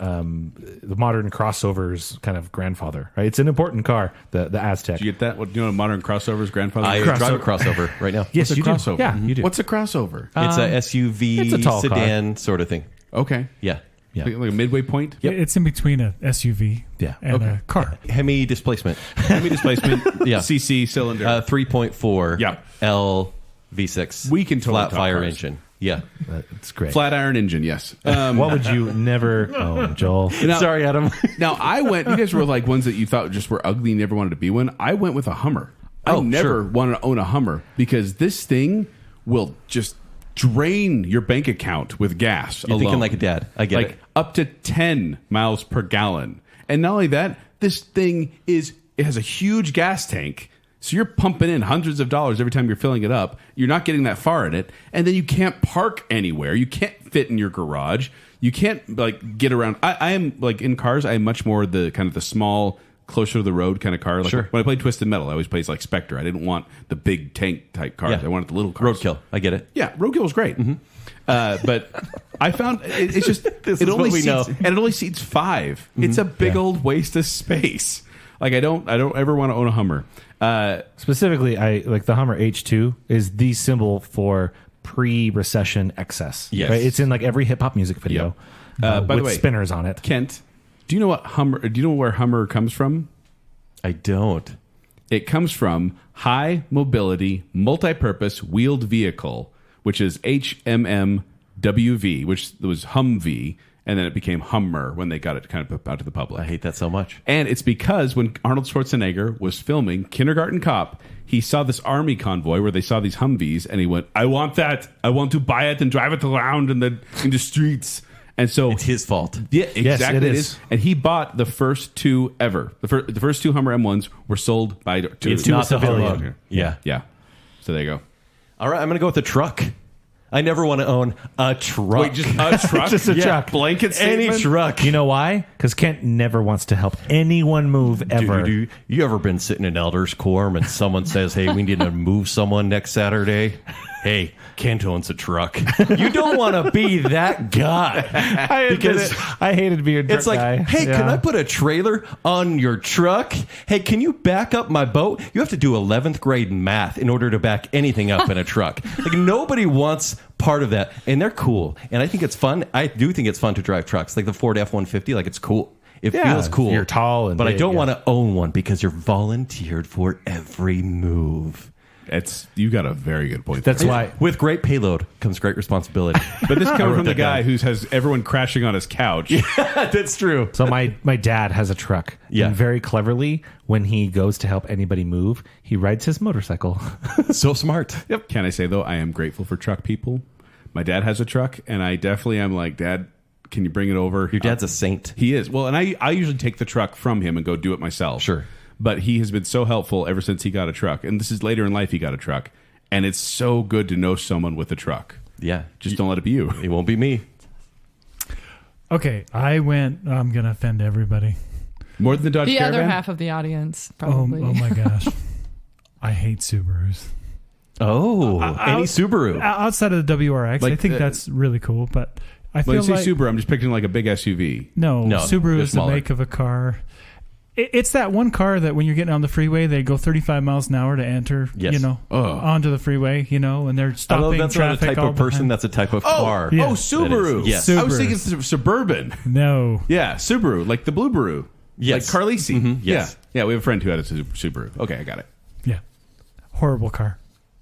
crossovers kind of grandfather. Right? It's an important car, the Aztec. Did you get that? What, do you know what modern crossover's grandfather? I drive a crossover right now. Yes, What's a you do. crossover? Yeah, you do. What's a crossover? It's a SUV it's a tall sedan sort of thing. Okay. Yeah. Yeah. Like a midway point? It's in between a SUV Yeah. and a car. Hemi displacement. Heavy displacement. Yeah. CC cylinder. 3.4 Yeah. L V6. We can totally flat talk fire cars. engine. Yeah. It's great. Flat iron engine, yes. What would you never own, Joel? Sorry, Adam. Now, you guys were like ones that you thought just were ugly and never wanted to be one. I went with a Hummer. I never wanted to own a Hummer because this thing will just drain your bank account with gas You're alone. thinking like a dad. I get it. Up to 10 miles per gallon. And not only that, this thing it has a huge gas tank. So you're pumping in hundreds of dollars every time you're filling it up. You're not getting that far in it. And then you can't park anywhere. You can't fit in your garage. You can't get around. I am in cars, I am much more the kind of the small, closer to the road kind of car. Like when I played Twisted Metal, I always played like Spectre. I didn't want the big tank type cars. I wanted the little cars. Roadkill. I get it. Yeah, Roadkill was great. But I found it's just it only seats 5. It's a big old waste of space. Like I don't ever want to own a Hummer. Specifically, I like the Hummer H2 is the symbol for pre-recession excess. Yes. Right? It's in like every hip hop music video. By the with way, spinners on it. Kent, do you know what Hummer? Do you know where Hummer comes from? I don't. It comes from high mobility, multi-purpose wheeled vehicle, which is HMMWV, which was Humvee, and then it became Hummer when they got it kind of put out to the public. I hate that so much. And it's because when Arnold Schwarzenegger was filming Kindergarten Cop, he saw this army convoy where they saw these Humvees, and he went, "I want that. I want to buy it and drive it around in the streets." And so It's his fault. yeah, exactly. Yes, it it is. And he bought the first 2 ever. The first 2 Hummer M1s were sold by It's not civilian. Yeah. Yeah. So there you go. All right, I'm going to go with the truck. I never want to own a truck. Wait, just a truck? Just a truck. Blanket statement? Any truck. You know why? Because Kent never wants to help anyone move ever. Dude, you ever been sitting in elders quorum and someone says, "Hey, we need to move someone next Saturday"? Hey, Kent owns a truck. You don't want to be that guy. I hated being a truck It's like, guy. hey, Yeah. can I put a trailer on your truck? Hey, can you back up my boat? You have to do 11th grade math in order to back anything up in a truck. Like, nobody wants part of that. And they're cool. And I think it's fun. I do think it's fun to drive trucks. Like the Ford F-150, like it's cool. It feels cool. You're tall and but big, I don't yeah. want to own one because you're volunteered for every move. You got a very good point. That's there. why. With great payload comes great responsibility. But this I coming wrote from the that guy down. who has everyone crashing on his couch. That's true. So my dad has a truck. Yeah. And very cleverly, when he goes to help anybody move, he rides his motorcycle. So smart. Yep. Can I say, though, I am grateful for truck people. My dad has a truck, and I definitely am like, "Dad, can you bring it over?" Your dad's a saint. He is. Well, and I usually take the truck from him and go do it myself. Sure. But he has been so helpful ever since he got a truck. And this is later in life he got a truck. And it's so good to know someone with a truck. Yeah. Just don't let it be you. It won't be me. Okay, I'm going to offend everybody. More than the Dodge The Caravan? other half of the audience, Oh, probably. oh my gosh. I hate Subarus. Oh, any Subaru. Outside of the WRX, Like, I think that's really cool, but I When feel you like... say Subaru, I'm just picturing like a big SUV. No, No, Subaru they're is the smaller. make of a car. It's that one car that when you're getting on the freeway, they go 35 miles an hour to enter, Yes. onto the freeway, and they're I stopping know that's not a traffic type all of the person. time. That's a type of car. Yeah. Oh, Subaru. It is. Yes. I was Subarus. thinking Suburban. No. Yeah, Subaru. Like the Blue Baru. Yes. Like Carlisi. Yes. Yeah, we have a friend who had a Subaru. Okay, I got it. Yeah. Horrible car.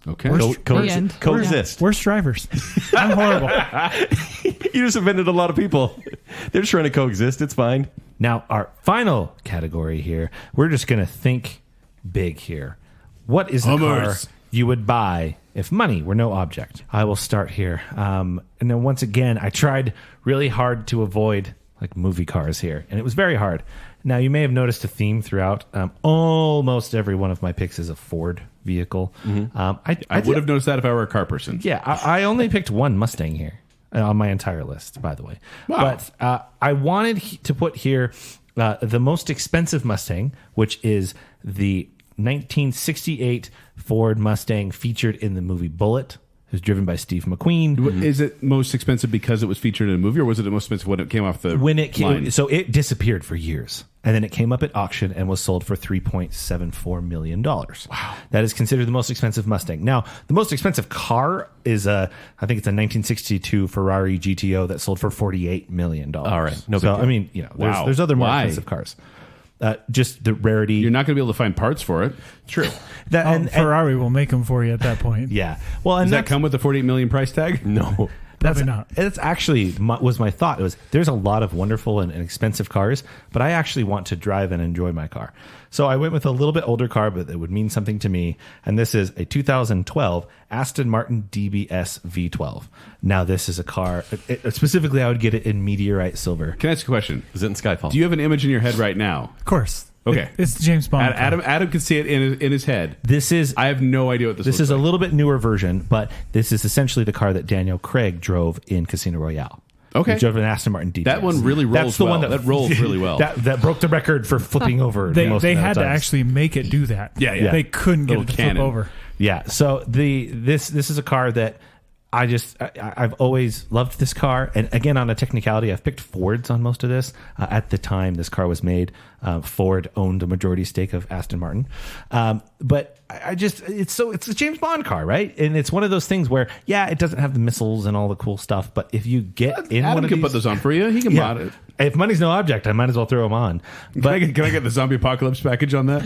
Okay. The end. Coexist. Worst drivers. I'm horrible. You just offended a lot of people. They're just trying to coexist. It's fine. Now, our final category here, we're just going to think big here. What is the car Hummers. you would buy if money were no object? I will start here. And then once again, I tried really hard to avoid like movie cars here, and it was very hard. Now, you may have noticed a theme throughout. Almost every one of my picks is a Ford vehicle. I would have noticed that if I were a car person. Yeah, I only picked one Mustang here on my entire list, by the way. Wow. But I wanted to put here the most expensive Mustang, which is the 1968 Ford Mustang featured in the movie Bullitt. It was driven by Steve McQueen. Is it most expensive because it was featured in a movie, or was it the most expensive when it came off the When it came, line? so it disappeared for years, and then it came up at auction and was sold for $3.74 million. Wow, that is considered the most expensive Mustang. Now, the most expensive car is I think it's a 1962 Ferrari GTO that sold for $48 million. All right, no big so deal. I mean, Wow. there's other more Why? expensive cars. Just the rarity. You're not going to be able to find parts for it. True. That, and Ferrari will make them for you at that point. yeah. Well, and Does that come with the $48 million price tag? No. Probably not. That's actually was my thought. It was there's a lot of wonderful and expensive cars, but I actually want to drive and enjoy my car. So I went with a little bit older car, but it would mean something to me. And this is a 2012 Aston Martin DBS V12. Now this is a car. Specifically, I would get it in meteorite silver. Can I ask a question? Is it in Skyfall? Do you have an image in your head right now? Of course. Okay. It's the James Bond. Adam can see it in his head. This is. I have no idea what this This looks is a like. little bit newer version, but this is essentially the car that Daniel Craig drove in Casino Royale. Okay. He drove an Aston Martin DBS. That one really rolls That's the well. one That rolls really well. That broke the record for flipping over. They most had amount to of times. actually make it do that. Yeah. They couldn't get Little it to cannon. flip over. Yeah. So this is a car that I've always loved this car. And again, on a technicality, I've picked Fords on most of this. At the time this car was made, Ford owned a majority stake of Aston Martin. But it's a James Bond car, right? And it's one of those things where, yeah, it doesn't have the missiles and all the cool stuff. But if you get in Adam one of can these, put those on for you. He can mod it. if money's no object, I might as well throw them on. But Can I get the zombie apocalypse package on that?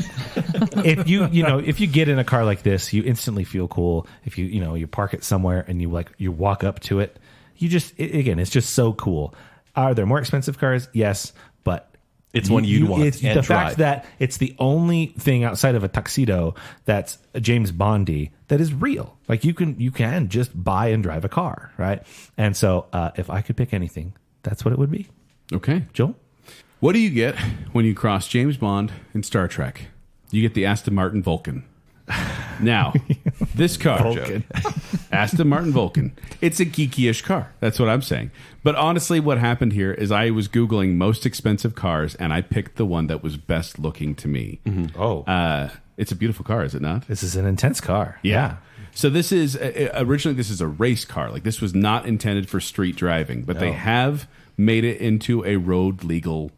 if you get in a car like this, you instantly feel cool. If you park it somewhere and you walk up to it, it's just so cool. Are there more expensive cars? Yes, but It's one you'd want It's and the drive. fact that it's the only thing outside of a tuxedo that's a James Bondy that is real. Like you can just buy and drive a car, right? And so if I could pick anything, that's what it would be. Okay. Joel? What do you get when you cross James Bond and Star Trek? You get the Aston Martin Vulcan. Now, this car, Vulcan. Joe, Aston Martin Vulcan, it's a geeky-ish car. That's what I'm saying. But honestly, what happened here is I was Googling most expensive cars, and I picked the one that was best looking to me. Oh, It's a beautiful car, is it not? this is an intense car. Yeah. So this is originally this is a race car. Like this was not intended for street driving, but they have made it into a road legal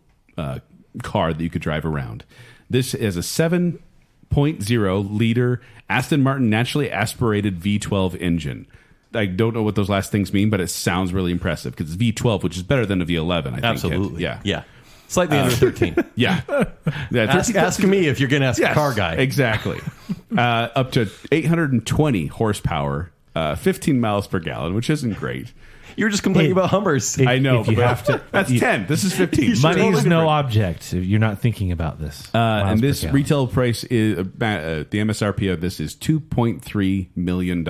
car that you could drive around. This is a 7.0 liter Aston Martin naturally aspirated V12 engine. I don't know what those last things mean, but it sounds really impressive because it's V12, which is better than a V11. I think. Absolutely. Yeah. Slightly under 13. Yeah. Ask me if you're going to ask Yes, a car guy. Exactly. Up to 820 horsepower, 15 miles per gallon, which isn't great. You were just complaining about Hummers. I know. if you but have to- that's 10. This is 15. Money is Totally no different. object if you're not thinking about this. And Miles per this gallon. retail price is the MSRP of this is $2.3 million.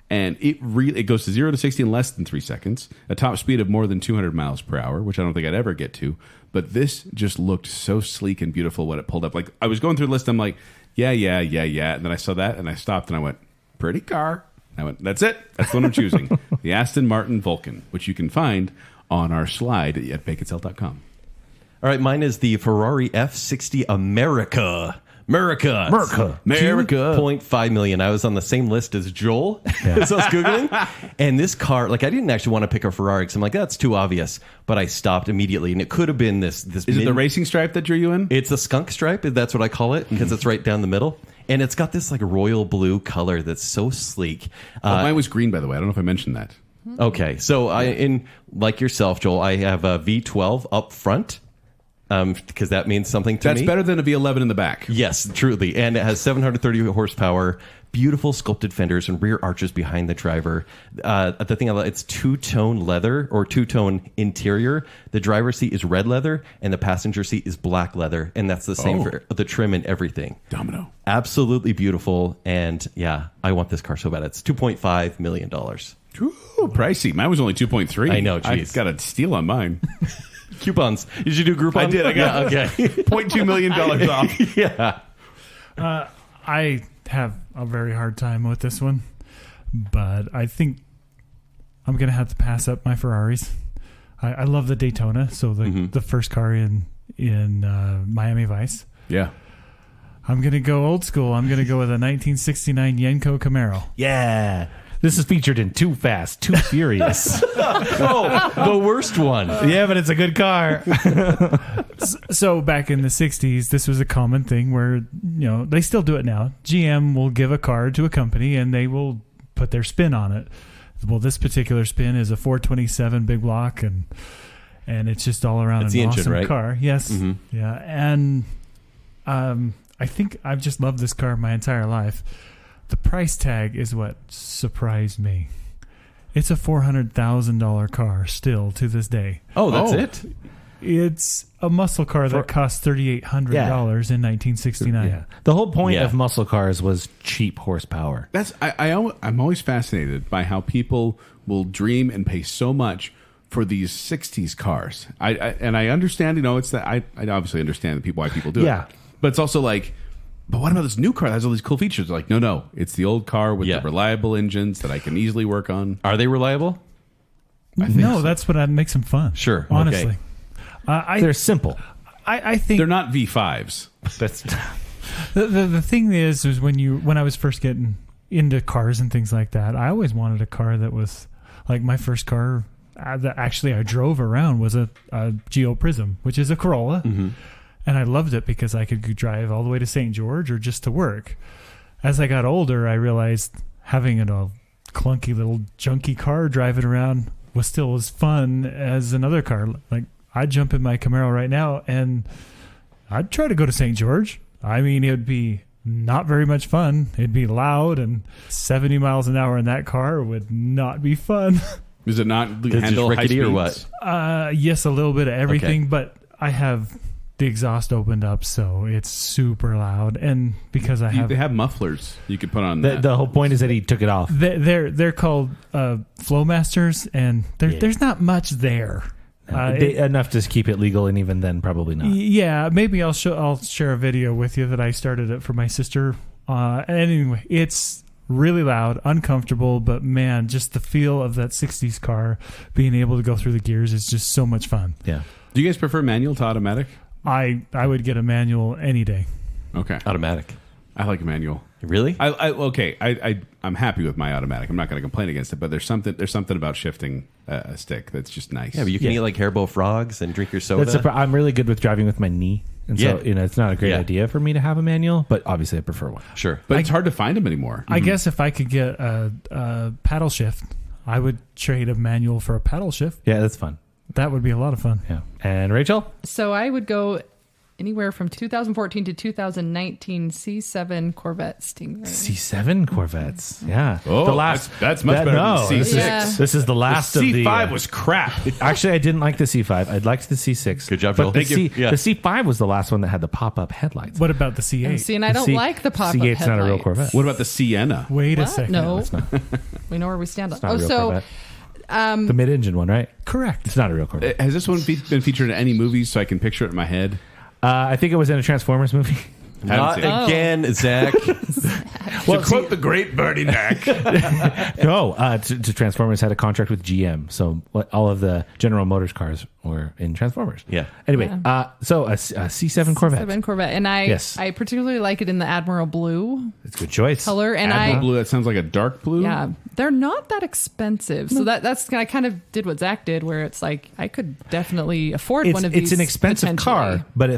And it goes to 0 to 60 in less than 3 seconds, a top speed of more than 200 miles per hour, which I don't think I'd ever get to. But this just looked so sleek and beautiful when it pulled up. Like I was going through the list, I'm like, yeah. And then I saw that and I stopped and I went, pretty car. I went, that's it. That's the one I'm choosing. The Aston Martin Vulcan, which you can find on our slide at baconsale.com. All right, mine is the Ferrari F60 America. America. 2.5 million. I was on the same list as Joel as I was Googling. And this car, like I didn't actually want to pick a Ferrari because I'm like, that's too obvious. But I stopped immediately. And it could have been this. Is it the racing stripe that drew you in? It's a skunk stripe. That's what I call it because it's right down the middle. And it's got this like royal blue color that's so sleek. Mine was green, by the way. I don't know if I mentioned that. Okay. So like yourself, Joel, I have a V12 up front. Because that means something to me. That's better than a V11 in the back. Yes, truly. And it has 730 horsepower, beautiful sculpted fenders and rear arches behind the driver. The thing I love, it's two-tone leather or two-tone interior. The driver's seat is red leather and the passenger seat is black leather. And that's the same for the trim and everything. Domino. Absolutely beautiful. And yeah, I want this car so bad. It's $2.5 million. Ooh, pricey. Mine was only 2.3. I know, I geez. got a steal on mine. Coupons. Did you do Groupon? I did. I got okay. $0.2 million off. Yeah. I have a very hard time with this one, but I think I'm going to have to pass up my Ferraris. I love the Daytona, so the first car in Miami Vice. Yeah. I'm going to go old school. I'm going to go with a 1969 Yenko Camaro. Yeah. This is featured in Too Fast, Too Furious. Oh, the worst one. Yeah, but it's a good car. So back in the 60s, this was a common thing where, they still do it now. GM will give a car to a company and they will put their spin on it. Well, this particular spin is a 427 big block, and and it's just all around That's an the engine, awesome right? car. Yes, yeah, and I think I've just loved this car my entire life. The price tag is what surprised me. It's a $400,000 car still to this day. Oh, that's it? It's a muscle car that cost $3,800 in 1969. Yeah. The whole point Yeah. of muscle cars was cheap horsepower. I'm always fascinated by how people will dream and pay so much for these 60s cars. I understand, it's that I obviously understand why people do Yeah. it. But it's also like, but what about this new car that has all these cool features? Like, no, it's the old car with the reliable engines that I can easily work on. Are they reliable? I think No, so. that's what makes them fun. Sure. Honestly. Okay. They're simple. I think They're not V5s. That's the thing is when I was first getting into cars and things like that, I always wanted a car that was like my first car that actually I drove around was a Geo Prism, which is a Corolla. And I loved it because I could drive all the way to St. George or just to work. As I got older, I realized having a clunky little junky car driving around was still as fun as another car. Like, I'd jump in my Camaro right now and I'd try to go to St. George. I mean, it would be not very much fun. It'd be loud, and 70 miles an hour in that car would not be fun. Is it not Is it handle just high rickety speeds? or what? Yes, a little bit of everything, Okay. but I have the exhaust opened up, so it's super loud. And because I have They have mufflers you could put on that. the whole point is that he took it off. they're called Flowmasters, and there's not much there. Enough to keep it legal, and even then, probably not. Yeah, maybe I'll share a video with you that I started it for my sister. Anyway, it's really loud, uncomfortable, but man, just the feel of that 60s car being able to go through the gears is just so much fun. Yeah. Do you guys prefer manual to automatic? I would get a manual any day. Okay. Automatic. I like manual. Really? I'm happy with my automatic. I'm not going to complain against it, but there's something about shifting a stick that's just nice. Yeah, but you can eat like Haribo frogs and drink your soda. I'm really good with driving with my knee, and so it's not a great idea for me to have a manual. But obviously, I prefer one. Sure. But it's hard to find them anymore. I guess if I could get a paddle shift, I would trade a manual for a paddle shift. Yeah, that's fun. That would be a lot of fun. Yeah. And Rachel? So I would go anywhere from 2014 to 2019 C7 Corvette Stingray. C7 Corvettes. Yeah. Oh, that's much better than C6. This, Yeah. this is the last of the... C5 was crap. Actually, I didn't like the C5. I'd liked the C6. Good job, but Joel. the, Thank you. Yeah. the C5 was the last one that had the pop-up headlights. What about the C8? See, and I don't like the pop-up C8's headlights. not a real Corvette. What about the Sienna? Wait a What? second. No, It's not. we know where we stand. It's not a real so Corvette. The mid-engine one, right? Correct. It's not a real Corvette. Has this one been featured in any movies so I can picture it in my head? I think it was in a Transformers movie. Not seen it. again, Zach. Well, Quote the great Bernie Mac. No, to Transformers had a contract with GM, so all of the General Motors cars were in Transformers. Yeah. Anyway, so a C7 Corvette. C7 Corvette, and I particularly like it in the Admiral Blue It's a good choice. color, and Admiral blue. That sounds like a dark blue. yeah, they're not that expensive. So that's I kind of did what Zach did, where it's like I could definitely afford one of these. It's an expensive potentially. car, but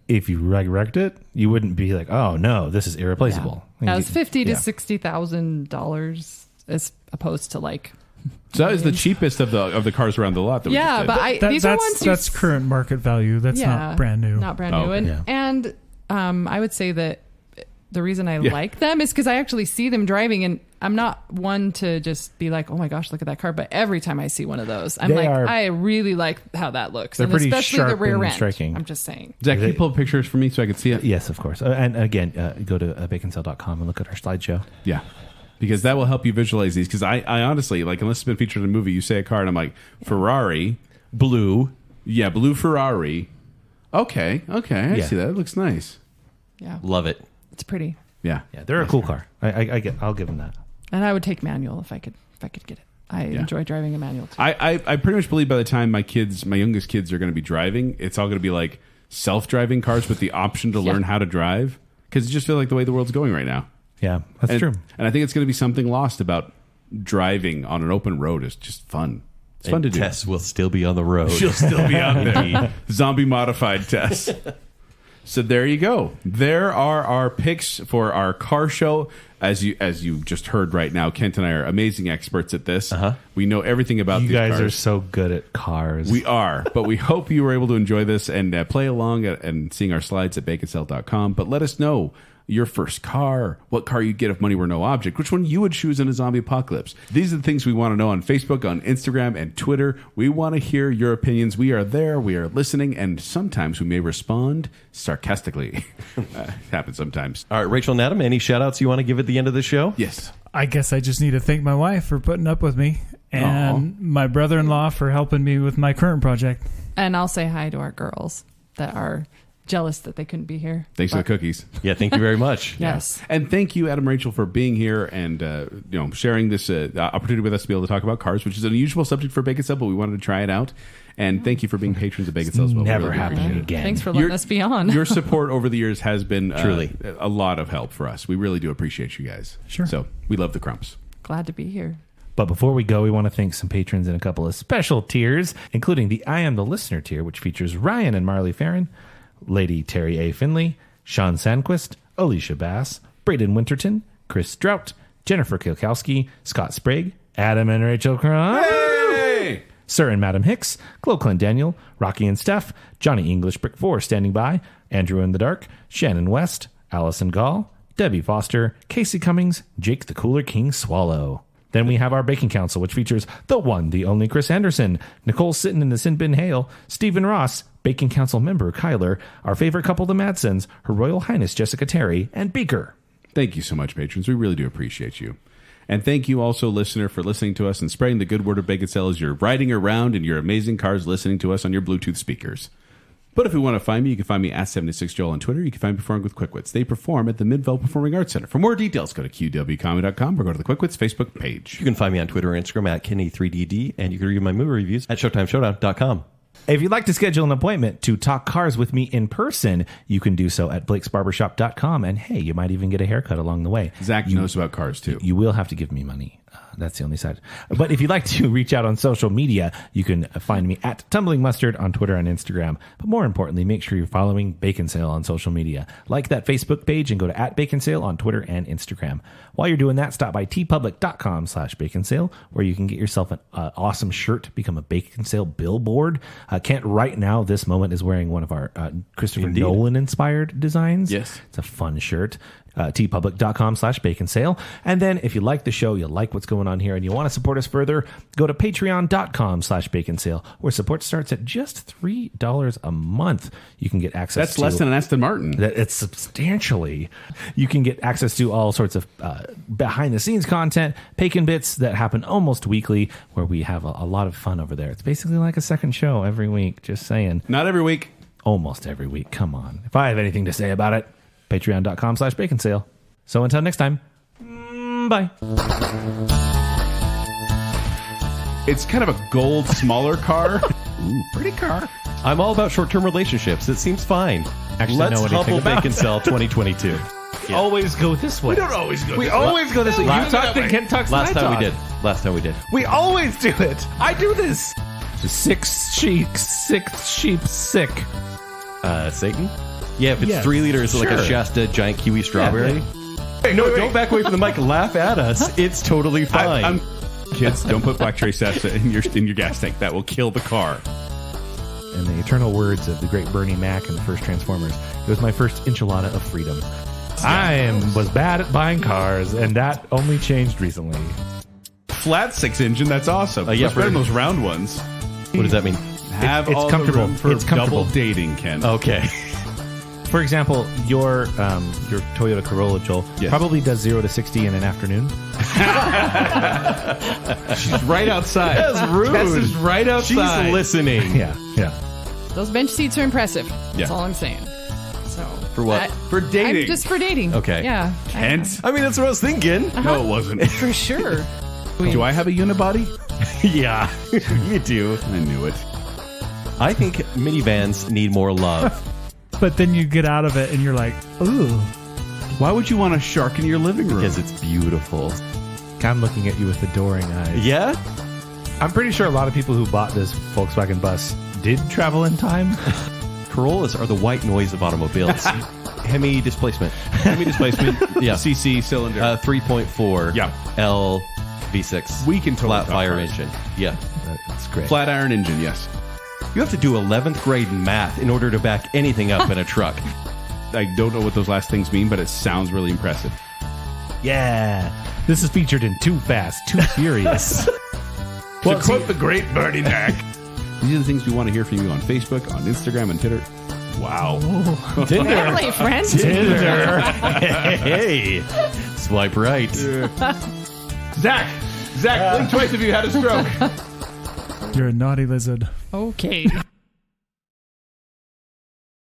if you wrecked it, you wouldn't be like, oh no, this is irreplaceable. That was $50,000 to Yeah. $60,000 as opposed to like. So that is the cheapest of the cars around the lot. That we Yeah, just did. but these are that's ones that's current market value. That's not brand new. Not brand Oh, new. okay. And I would say that the reason I Yeah. like them is because I actually see them driving, and I'm not one to just be like, oh my gosh, look at that car. But every time I see one of those, I'm They like, are- I really like how that looks. They're And pretty especially sharp the rear and end. striking. I'm just saying. Zach, can you pull up pictures for me so I can see it? Yes, of course. And again, go to baconsale.com and look at our slideshow. Yeah. Because that will help you visualize these. Because I honestly, like, unless it's been featured in a movie, you say a car, and I'm like, Ferrari, blue. Yeah, blue Ferrari. Okay. I Yeah. see that. It looks nice. Yeah, Love it. it's pretty. Yeah. Yeah, they're a cool car. I'll give them that. And I would take manual if I could get it. I enjoy driving a manual too. I pretty much believe by the time my youngest kids are going to be driving, it's all going to be like self-driving cars with the option to learn how to drive. Because it just feels like the way the world's going right now. Yeah, that's true. And I think it's going to be something lost about driving on an open road is just fun. It's fun to do. Tess will still be on the road. She'll still be out there. Zombie modified Tess. So there you go. There are our picks for our car show. As you just heard right now, Kent and I are amazing experts at this. We know everything about You these guys cars. are so good at cars. We are, but we hope you were able to enjoy this and play along and seeing our slides at baconsale.com. But let us know your first car, what car you'd get if money were no object, which one you would choose in a zombie apocalypse. These are the things we want to know on Facebook, on Instagram, and Twitter. We want to hear your opinions. We are there. We are listening, and sometimes we may respond sarcastically. It happens sometimes. All right, Rachel and Adam, any shout-outs you want to give at the end of the show? Yes. I guess I just need to thank my wife for putting up with me and my brother-in-law for helping me with my current project. And I'll say hi to our girls that are jealous that they couldn't be here. Thanks for the cookies. Yeah, thank you very much. Yes. And thank you, Adam and Rachel, for being here and sharing this opportunity with us to be able to talk about cars, which is an unusual subject for Baconsale, but we wanted to try it out. And thank you for being patrons of Baconsale as well. Never Really happening appreciate it. again. Thanks for letting us be on. Your support over the years has been Truly a lot of help for us. We really do appreciate you guys. Sure. So we love the Crumps. Glad to be here. But before we go, we want to thank some patrons in a couple of special tiers, including the I Am the Listener tier, which features Ryan and Marley Farron, Lady Terry A. Finley, Sean Sandquist, Alicia Bass, Braden Winterton, Chris Strout, Jennifer Kilkowski, Scott Sprague, Adam and Rachel Crum, Hey! Sir and Madam Hicks, Chloe Clint Daniel, Rocky and Steph, Johnny English Brick 4 standing by, Andrew in the Dark, Shannon West, Allison Gall, Debbie Foster, Casey Cummings, Jake the Cooler King Swallow. Then we have our Baking Council, which features the one, the only Chris Anderson, Nicole Sitton in the Sin Bin Hale, Stephen Ross, Baking Council member Kyler, our favorite couple, the Madsons, Her Royal Highness Jessica Terry, and Beaker. Thank you so much, patrons. We really do appreciate you. And thank you also, listener, for listening to us and spreading the good word of Baconsale as you're riding around in your amazing cars listening to us on your Bluetooth speakers. But if you want to find me, you can find me at 76Joel on Twitter. You can find me performing with Quickwits. They perform at the Midvale Performing Arts Center. For more details, go to qwcomedy.com or go to the Quickwits Facebook page. You can find me on Twitter and Instagram at Kenny3DD, and you can read my movie reviews at ShowtimeShowdown.com. If you'd like to schedule an appointment to talk cars with me in person, you can do so at blakesbarbershop.com. And hey, you might even get a haircut along the way. Zach knows about cars, too. You will have to give me money. That's the only side. But if you'd like to reach out on social media, you can find me at Tumbling Mustard on Twitter and Instagram. But more importantly, make sure you're following Baconsale on social media. Like that Facebook page and go to @Baconsale on Twitter and Instagram. While you're doing that, stop by tpublic.com/Baconsale, where you can get yourself an awesome shirt, become a Baconsale billboard. Kent right now, this moment, is wearing one of our Christopher Nolan-inspired designs. Yes. It's a fun shirt. tpublic.com/Baconsale. And then if you like the show, you like what's going on here, and you want to support us further, go to patreon.com/Baconsale, where support starts at just $3 a month. You can get access That's less than an Aston Martin. It's substantially. You can get access to all sorts of behind-the-scenes content, Bacon Bits that happen almost weekly, where we have a lot of fun over there. It's basically like a second show every week, just saying. Not every week. Almost every week. Come on. If I have anything to say about it, patreon.com/Baconsale. So until next time, bye. It's kind of a gold, smaller car. Ooh, pretty car. I'm all about short-term relationships. It seems fine. Actually, Let's know anything humble about Baconsale 2022. Always go this way. We don't always go We this always way. go this way. You Last- talk, then Kent talks, Last then I time we talk. did. Last time we did. We always do it. I do this. 6 sheep, sick. Satan? Yeah, if it's Yes, 3 liters, like a sure. Shasta giant kiwi strawberry. Yeah. Hey, no, don't back away from the mic and laugh at us. It's totally fine. Kids, don't put black cherry Shasta in your gas tank. That will kill the car. In the eternal words of the great Bernie Mac in the first Transformers, it was my first enchilada of freedom. was bad at buying cars, and that only changed recently. Flat 6 engine, that's awesome. yeah, Much better than for- those round ones. What does that mean? Have it's all the comfortable. room for It's comfortable. double dating, Ken. Okay. For example, your Toyota Corolla, Joel, Yes. probably does 0 to 60 in an afternoon. She's right outside. That's rude. Tess is right outside. She's listening. Yeah. Those bench seats are impressive. That's Yeah. all I'm saying. So For what? For dating. Just for dating. Okay. Yeah. Kent? I mean, that's what I was thinking. No, it wasn't. For sure. Do I have a unibody? Yeah, you do. I knew it. I think minivans need more love. But then you get out of it and you're like, ooh. Why would you want a shark in your living room? Because it's beautiful. I'm looking at you with adoring eyes. Yeah? I'm pretty sure a lot of people who bought this Volkswagen bus did travel in time. Corollas are the white noise of automobiles. Hemi displacement. Hemi displacement. Yeah. CC cylinder. 3.4. Yeah. L V6. We can totally flat talk fire cars. engine. Yeah. That's great. Flat iron engine. Yes. You have to do 11th grade math in order to back anything up in a truck. I don't know what those last things mean, but it sounds really impressive. Yeah. This is featured in Too Fast, Too Furious. Well, to quote the great Bernie Mac. These are the things we want to hear from you on Facebook, on Instagram, and Twitter. Wow. Tinder. Family friend. Tinder. Hey. Swipe right. Zach, blink twice if you had a stroke. You're a naughty lizard. Okay.